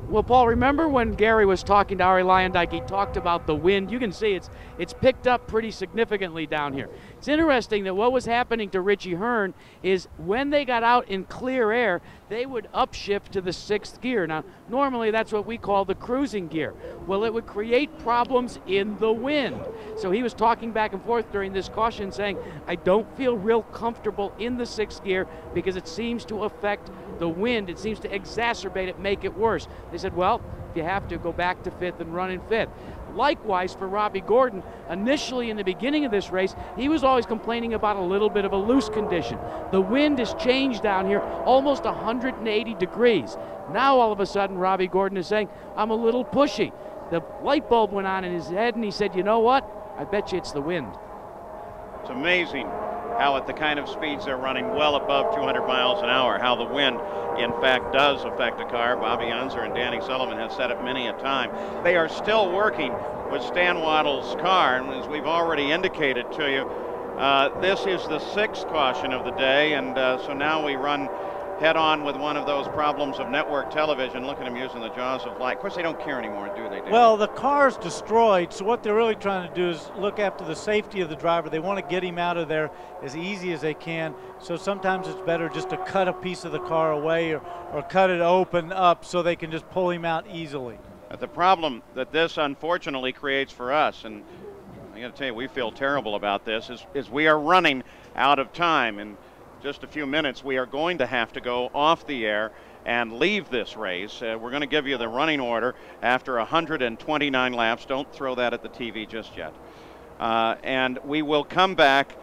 Well, Paul, remember when Gary was talking to Ari Leindyke, he talked about the wind. You can see it's picked up pretty significantly down here. It's interesting that what was happening to Richie Hearn is when they got out in clear air, they would upshift to the 6th gear. Now, normally that's what we call the cruising gear. Well, it would create problems in the wind. So he was talking back and forth during this caution saying, I don't feel real comfortable in the 6th gear because it seems to affect the wind. It seems to exacerbate it, make it worse. They said, well, if you have to, go back to 5th and run in 5th. Likewise for Robbie Gordon, initially in the beginning of this race, he was always complaining about a little bit of a loose condition. The wind has changed down here almost 180 degrees. Now all of a sudden Robbie Gordon is saying, I'm a little pushy. The light bulb went on in his head and he said, you know what? I bet you it's the wind. It's amazing how at the kind of speeds they're running well above 200 miles an hour, how the wind in fact does affect a car. Bobby Unser and Danny Sullivan have said it many a time. They are still working with Stan Waddles' car, and as we've already indicated to you, this is the 6th caution of the day, and so now we run head-on with one of those problems of network television. Look at them using the jaws of light. Of course, they don't care anymore, do they? Well, the car's destroyed, so what they're really trying to do is look after the safety of the driver. They want to get him out of there as easy as they can, so sometimes it's better just to cut a piece of the car away or cut it open up so they can just pull him out easily. But the problem that this unfortunately creates for us, and I got to tell you, we feel terrible about this, is we are running out of time. In just a few minutes, we are going to have to go off the air and leave this race. We're going to give you the running order after 129 laps. Don't throw that at the TV just yet. And we will come back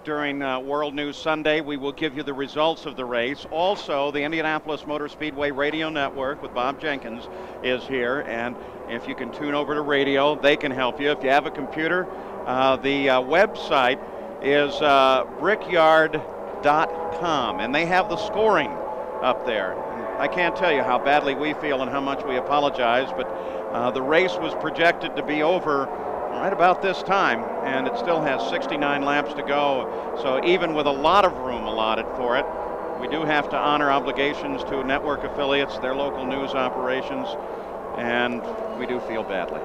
during World News Sunday. We will give you the results of the race. Also, the Indianapolis Motor Speedway Radio Network with Bob Jenkins is here, and if you can tune over to radio, they can help you. If you have a computer, the website is brickyard.com, and they have the scoring up there. I can't tell you how badly we feel and how much we apologize, but the race was projected to be over right about this time, and it still has 69 laps to go. So even with a lot of room allotted for it, we do have to honor obligations to network affiliates, their local news operations, and we do feel badly.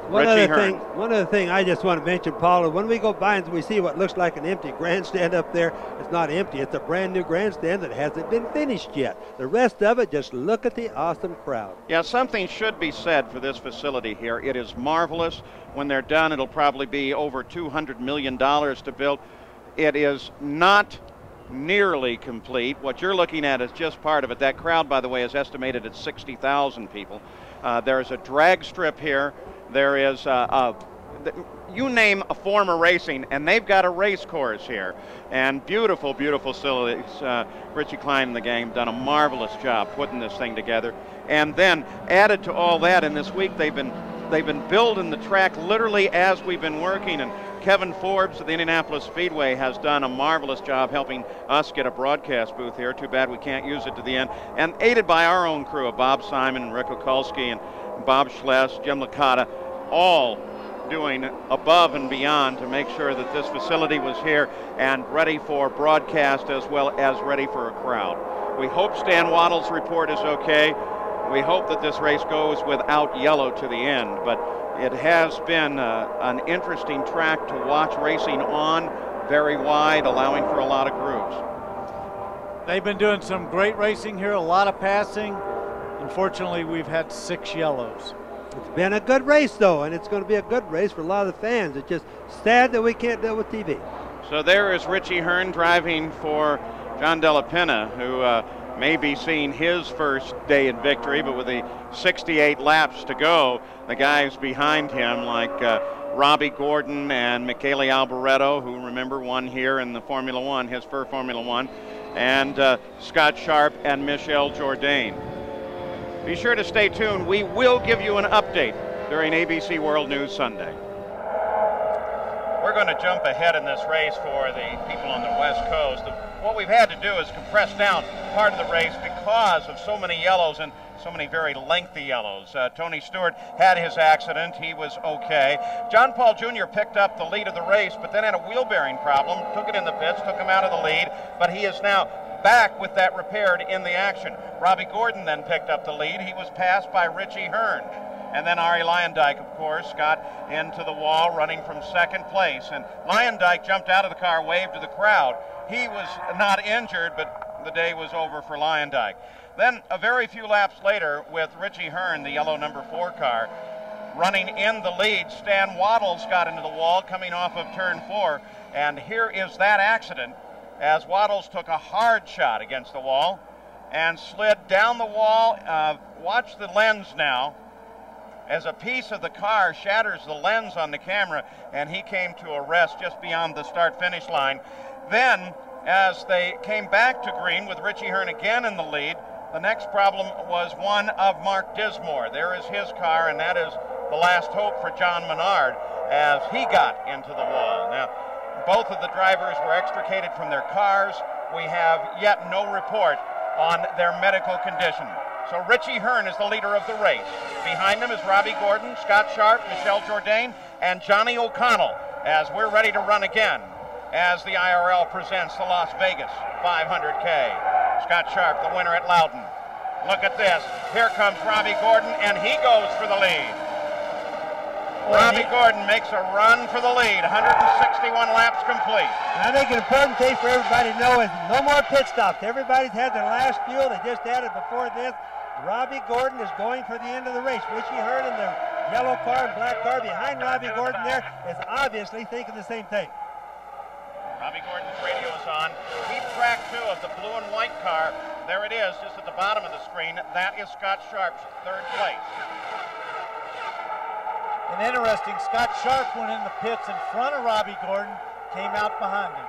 One other thing I just want to mention, Paul, when we go by and we see what looks like an empty grandstand up there, it's not empty. It's a brand new grandstand that hasn't been finished yet. The rest of it, just look at the awesome crowd. Yeah, something should be said for this facility here. It is marvelous. When they're done, it'll probably be over $200 million to build. It is not nearly complete. What you're looking at is just part of it. That crowd, by the way, is estimated at 60,000 people. There's a drag strip here. There is, you name a form of racing, and they've got a race course here. And beautiful, beautiful facilities. Richie Klein and the gang have done a marvelous job putting this thing together. And then added to all that, and this week they've been building the track literally as we've been working. And Kevin Forbes of the Indianapolis Speedway has done a marvelous job helping us get a broadcast booth here. Too bad we can't use it to the end. And aided by our own crew of Bob Simon and Rick Okulski and Bob Schless, Jim Licata, all doing above and beyond to make sure that this facility was here and ready for broadcast as well as ready for a crowd. We hope Stan Waddell's report is okay. We hope that this race goes without yellow to the end, but it has been an interesting track to watch racing on, very wide, allowing for a lot of grooves. They've been doing some great racing here, a lot of passing. Unfortunately, we've had 6 yellows. It's been a good race, though, and it's going to be a good race for a lot of the fans. It's just sad that we can't do it with TV. So there is Richie Hearn driving for John Della Penna, who may be seeing his first day in victory, but with the 68 laps to go, the guys behind him like Robbie Gordon and Michele Alboreto, who remember won here in the Formula One, his first Formula One, and Scott Sharp and Michel Jourdain. Be sure to stay tuned. We will give you an update during ABC World News Sunday. We're going to jump ahead in this race for the people on the West Coast. What we've had to do is compress down part of the race because of so many yellows and so many very lengthy yellows. Tony Stewart had his accident. He was okay. John Paul Jr. picked up the lead of the race, but then had a wheel bearing problem, took it in the pits, took him out of the lead, but he is now back with that repaired in the action. Robbie Gordon then picked up the lead. He was passed by Richie Hearn. And then Ari Leyendyk, of course, got into the wall running from second place. And Leyendyk jumped out of the car, waved to the crowd. He was not injured, but the day was over for Leyendyk. Then a very few laps later, with Richie Hearn, the yellow number 4 car, running in the lead, Stan Waddles got into the wall coming off of turn 4. And here is that accident as Waddles took a hard shot against the wall and slid down the wall. Watch the lens now as a piece of the car shatters the lens on the camera, and he came to a rest just beyond the start-finish line. Then, as they came back to green with Richie Hearn again in the lead, the next problem was one of Mark Dismore. There is his car, and that is the last hope for John Menard as he got into the wall. Now, both of the drivers were extricated from their cars. We have yet no report on their medical condition. So Richie Hearn is the leader of the race. Behind him is Robbie Gordon, Scott Sharp, Michel Jourdain, and Johnny O'Connell as we're ready to run again as the IRL presents the Las Vegas 500K. Scott Sharp, the winner at Loudon. Look at this. Here comes Robbie Gordon, and he goes for the lead. Robbie Gordon makes a run for the lead, 161 laps complete. And I think an important thing for everybody to know is no more pit stops. Everybody's had their last fuel. They just added before this. Robbie Gordon is going for the end of the race. Richie Hearn in the yellow car and black car behind Robbie Gordon there is obviously thinking the same thing. Robbie Gordon's radio is on. Keep track, too, of the blue and white car. There it is, just at the bottom of the screen. That is Scott Sharp's third place. And interesting, Scott Sharp went in the pits in front of Robbie Gordon, came out behind him.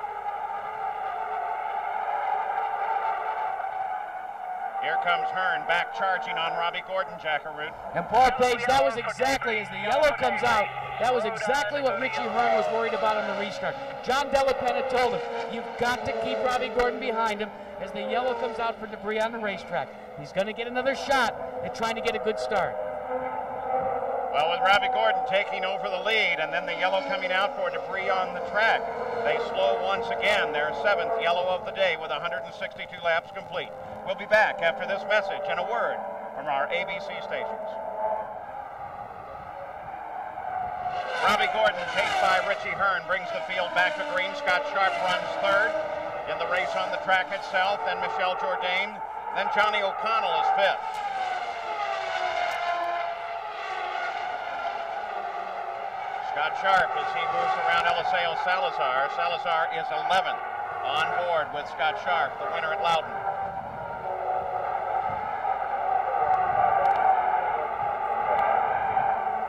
Here comes Hearn back charging on Robbie Gordon, Jackaroo. And Paul Page, that was exactly, as the yellow comes out, that was exactly what Richie Hearn was worried about on the restart. John Della Penna told him, you've got to keep Robbie Gordon behind him as the yellow comes out for debris on the racetrack. He's going to get another shot at trying to get a good start. Well, with Robbie Gordon taking over the lead and then the yellow coming out for debris on the track, they slow once again their 7th yellow of the day with 162 laps complete. We'll be back after this message and a word from our ABC stations. Robbie Gordon, paced by Richie Hearn, brings the field back to green. Scott Sharp runs third in the race on the track itself, then Michel Jourdain, then Johnny O'Connell is fifth. Scott Sharp as he moves around Eliseo Salazar. Salazar is 11th on board with Scott Sharp, the winner at Loudon.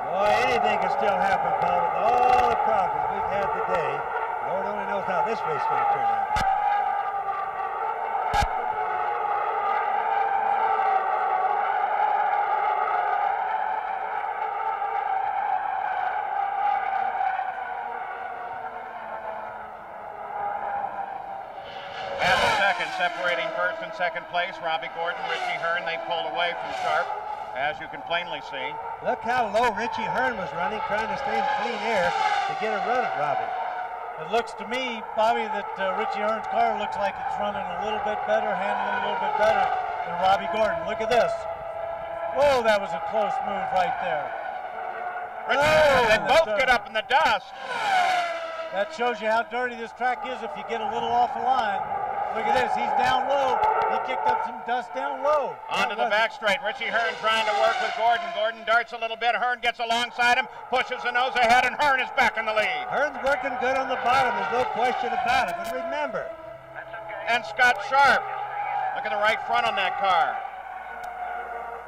Boy, anything can still happen, Paul, with all the problems we've had today. Lord only knows how this race is going to turn out. Separating first and second place, Robbie Gordon, Richie Hearn, they pulled away from Sharp, as you can plainly see. Look how low Richie Hearn was running, trying to stay in clean air to get a run at Robbie. It looks to me, Bobby, that Richie Hearn's car looks like it's running a little bit better, handling a little bit better than Robbie Gordon. Look at this. Whoa, that was a close move right there. They both get up in the dust. That shows you how dirty this track is if you get a little off the line. Look at this, he's down low. He kicked up some dust down low. Onto the back straight. Richie Hearn trying to work with Gordon. Gordon darts a little bit. Hearn gets alongside him, pushes the nose ahead, and Hearn is back in the lead. Hearn's working good on the bottom, there's no question about it. But remember. And Scott Sharp. Look at the right front on that car.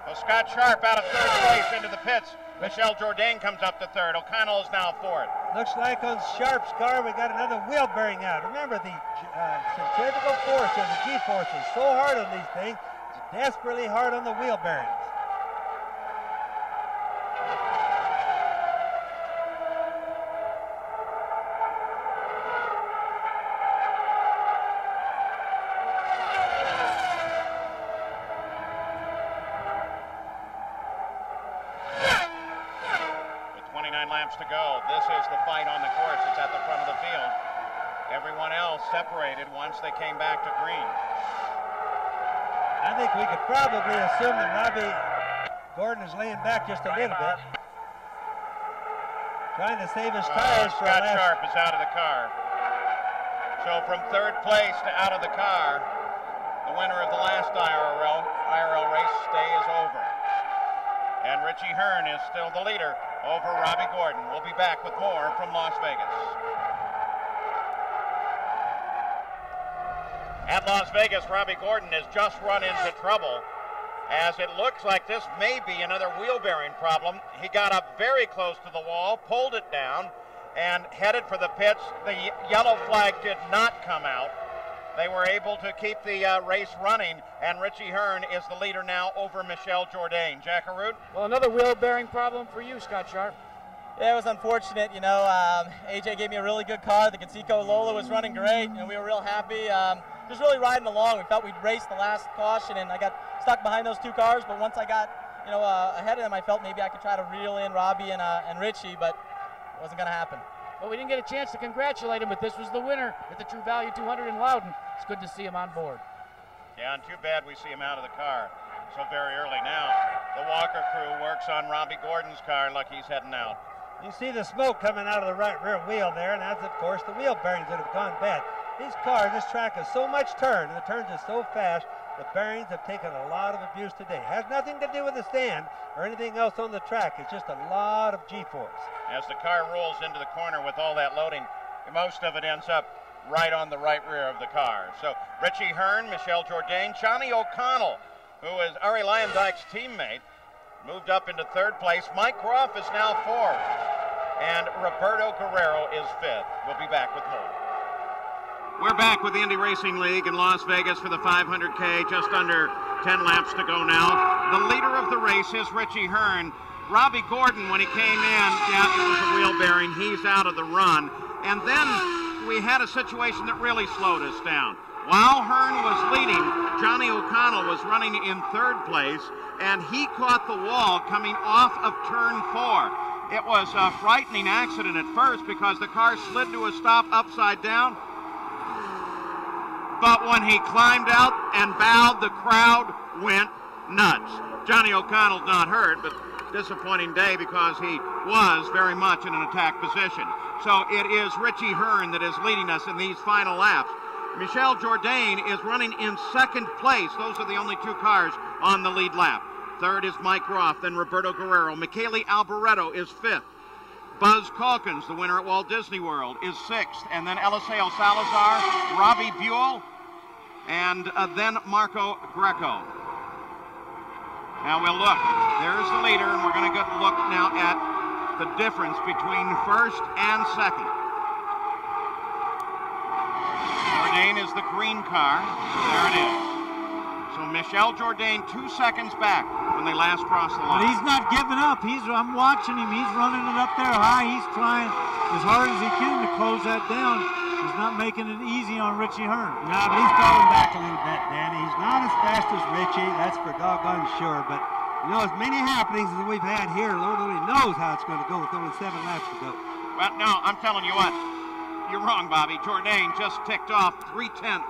Well, Scott Sharp out of third place into the pits. Michel Jourdain comes up to third. O'Connell is now fourth. Looks like on Sharp's car we got another wheel bearing out. Remember, the centrifugal force or the G-force is so hard on these things. It's desperately hard on the wheel bearings. To go. This is the fight on the course. It's at the front of the field. Everyone else separated once they came back to green. I think we could probably assume that Robbie Gordon is laying back just a little bit. Trying to save his tires for Scott Sharp is out of the car. So from third place to out of the car, the winner of the last IRL race day is over. And Richie Hearn is still the leader over Robbie Gordon. We'll be back with more from Las Vegas. At Las Vegas, Robbie Gordon has just run into trouble, as it looks like this may be another wheel bearing problem. He got up very close to the wall, pulled it down, and headed for the pits. The yellow flag did not come out. They were able to keep the race running, and Richie Hearn is the leader now over Michel Jourdain. Jackaroo? Well, another wheel bearing problem for you, Scott Sharp. Yeah, it was unfortunate. You know, AJ gave me a really good car. The Conseco Lola was running great, and we were real happy. Just really riding along. We felt we'd raced the last caution, and I got stuck behind those two cars. But once I got, ahead of them, I felt maybe I could try to reel in Robbie and Richie, but it wasn't going to happen. Well, we didn't get a chance to congratulate him, but this was the winner at the True Value 200 in Loudon. It's good to see him on board. Yeah, and too bad we see him out of the car so very early now. The Walker crew works on Robbie Gordon's car like he's heading out. You see the smoke coming out of the right rear wheel there, and that's, of course, the wheel bearings that have gone bad. These cars, this track has so much turn, and the turns are so fast, the bearings have taken a lot of abuse today. It has nothing to do with the stand or anything else on the track. It's just a lot of G-force. As the car rolls into the corner with all that loading, most of it ends up right on the right rear of the car. So Richie Hearn, Michel Jourdain, Johnny O'Connell, who is Ari Leyendyke's teammate, moved up into third place. Mike Groff is now fourth, and Roberto Guerrero is fifth. We'll be back with more. We're back with the Indy Racing League in Las Vegas for the 500K, just under 10 laps to go now. The leader of the race is Richie Hearn. Robbie Gordon, when he came in, yeah, it was a wheel bearing. He's out of the run. And then we had a situation that really slowed us down. While Hearn was leading, Johnny O'Connell was running in third place, and he caught the wall coming off of turn 4. It was a frightening accident at first because the car slid to a stop upside down. But when he climbed out and bowed, the crowd went nuts. Johnny O'Connell's not hurt, but disappointing day because he was very much in an attack position. So it is Richie Hearn that is leading us in these final laps. Michel Jourdain is running in second place. Those are the only 2 cars on the lead lap. Third is Mike Roth, then Roberto Guerrero. Michele Alboreto is 5th. Buzz Calkins, the winner at Walt Disney World, is 6th. And then Eliseo Salazar, Robbie Buell, and then Marco Greco. Now we'll look. There's the leader, and we're going to get a look now at the difference between first and second. Jourdain is the green car. There it is. So Michel Jourdain 2 seconds back when they last crossed the line. But he's not giving up. I'm watching him. He's running it up there high. He's trying as hard as he can to close that down. He's not making it easy on Richie Hearn. No, but he's falling back a little bit, Danny. He's not as fast as Richie. That's for doggone sure. But, you know, as many happenings as we've had here, Lord only knows how it's going to go with only 7 laps to go. Well, no, I'm telling you what. You're wrong, Bobby. Jourdain just ticked off 3/10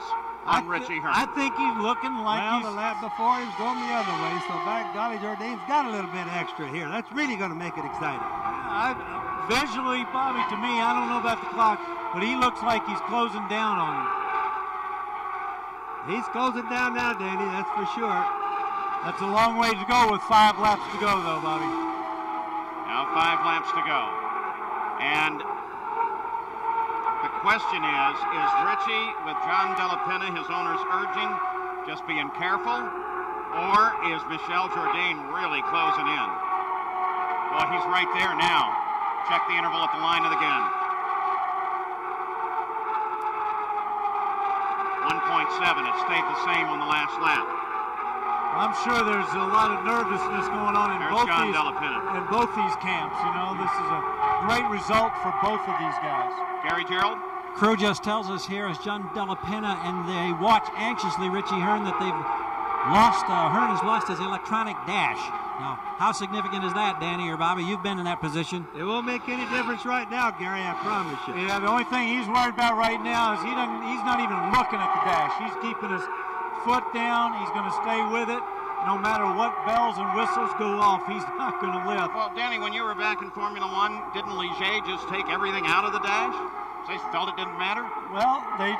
on Richie Hearn. I think he's looking like the lap before he was going the other way, so by golly, Jourdain's got a little bit extra here. That's really going to make it exciting. Visually, Bobby, to me, I don't know about the clock, but he looks like he's closing down on him. He's closing down now, Danny, that's for sure. That's a long way to go with 5 laps to go, though, Bobby. Now 5 laps to go. And the question is Richie, with John Della Penna, his owner's urging, just being careful? Or is Michel Jourdain really closing in? Well, he's right there now. Check the interval at the line of the gun. 1.7. It stayed the same on the last lap. I'm sure there's a lot of nervousness going on in both these camps. You know, this is a great result for both of these guys. Gary Gerald? Crew just tells us here as John Della Penna and they watch anxiously Richie Hearn that they've lost, Hearn has lost his electronic dash. Now, how significant is that, Danny or Bobby? You've been in that position. It won't make any difference right now, Gary, I promise you. Yeah, the only thing he's worried about right now is he's not even looking at the dash. He's keeping his foot down. He's going to stay with it. No matter what bells and whistles go off, he's not going to lift. Well, Danny, when you were back in Formula One, didn't Ligier just take everything out of the dash? They felt it didn't matter? Well, they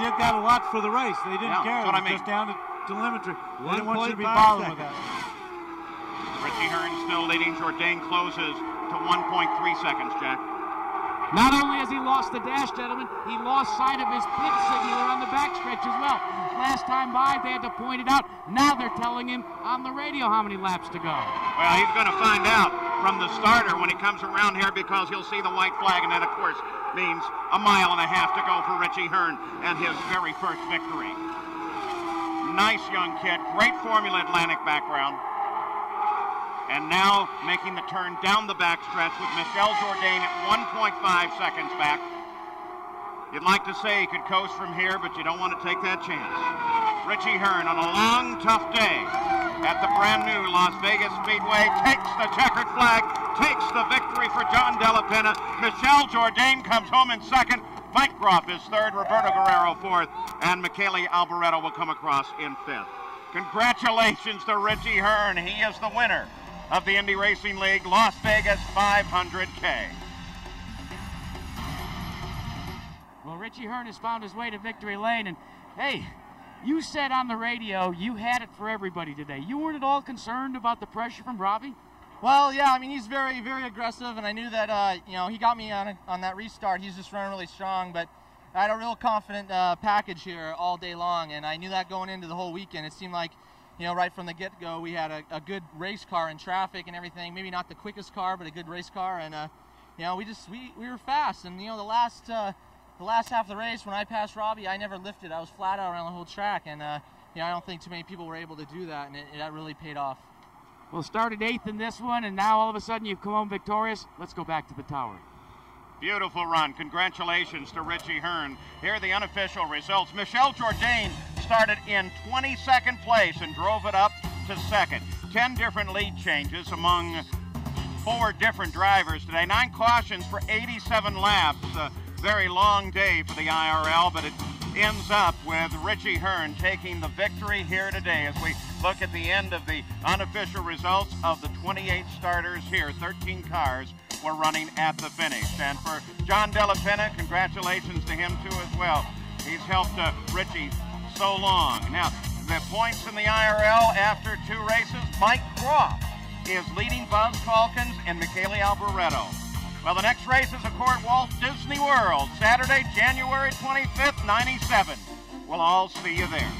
did that a lot for the race. They didn't care. That's what I mean. Just down to telemetry. They didn't want you to be bothered with that. Richie Hearn still leading. Jourdain closes to 1.3 seconds, Jack. Not only has he lost the dash, gentlemen, he lost sight of his pit signaler on the backstretch as well. Last time by, they had to point it out. Now they're telling him on the radio how many laps to go. Well, he's going to find out from the starter when he comes around here because he'll see the white flag, and that, of course, means 1.5 miles to go for Richie Hearn and his very first victory. Nice young kid, great Formula Atlantic background. And now making the turn down the backstretch with Michel Jourdain at 1.5 seconds back. You'd like to say he could coast from here, but you don't want to take that chance. Richie Hearn on a long, tough day at the brand new Las Vegas Speedway takes the checkered flag, takes the victory for John Della Penna. Michel Jourdain comes home in second. Mike Groff is third, Roberto Guerrero fourth, and Michele Alboreto will come across in fifth. Congratulations to Richie Hearn. He is the winner of the Indy Racing League Las Vegas 500K. Well, Richie Hearn has found his way to victory lane, and hey, you said on the radio you had it for everybody today. You weren't at all concerned about the pressure from Robbie? Well, yeah, I mean, he's very, very aggressive, and I knew that, you know, he got me on that restart. He's just running really strong, but I had a real confident package here all day long, and I knew that going into the whole weekend. It seemed like, you know, right from the get-go, we had a good race car in traffic and everything. Maybe not the quickest car, but a good race car. And you know, we were fast. And you know, the last half of the race, when I passed Robbie, I never lifted. I was flat out around the whole track. And you know, I don't think too many people were able to do that, and that really paid off. Well, started 8th in this one, and now all of a sudden you've come home victorious. Let's go back to the tower. Beautiful run. Congratulations to Richie Hearn. Here are the unofficial results. Michel Jourdain started in 22nd place and drove it up to 2nd. 10 different lead changes among 4 different drivers today. 9 cautions for 87 laps. A very long day for the IRL, but it ends up with Richie Hearn taking the victory here today as we look at the end of the unofficial results of the 28 starters here. 13 cars were running at the finish. And for John Della Penna, congratulations to him too as well. He's helped Richie so long. Now, the points in the IRL after 2 races, Mike Croft is leading Buzz Calkins and Michele Alboreto. Well, the next race is, of course, Walt Disney World, Saturday, January 25th, '97. We'll all see you there.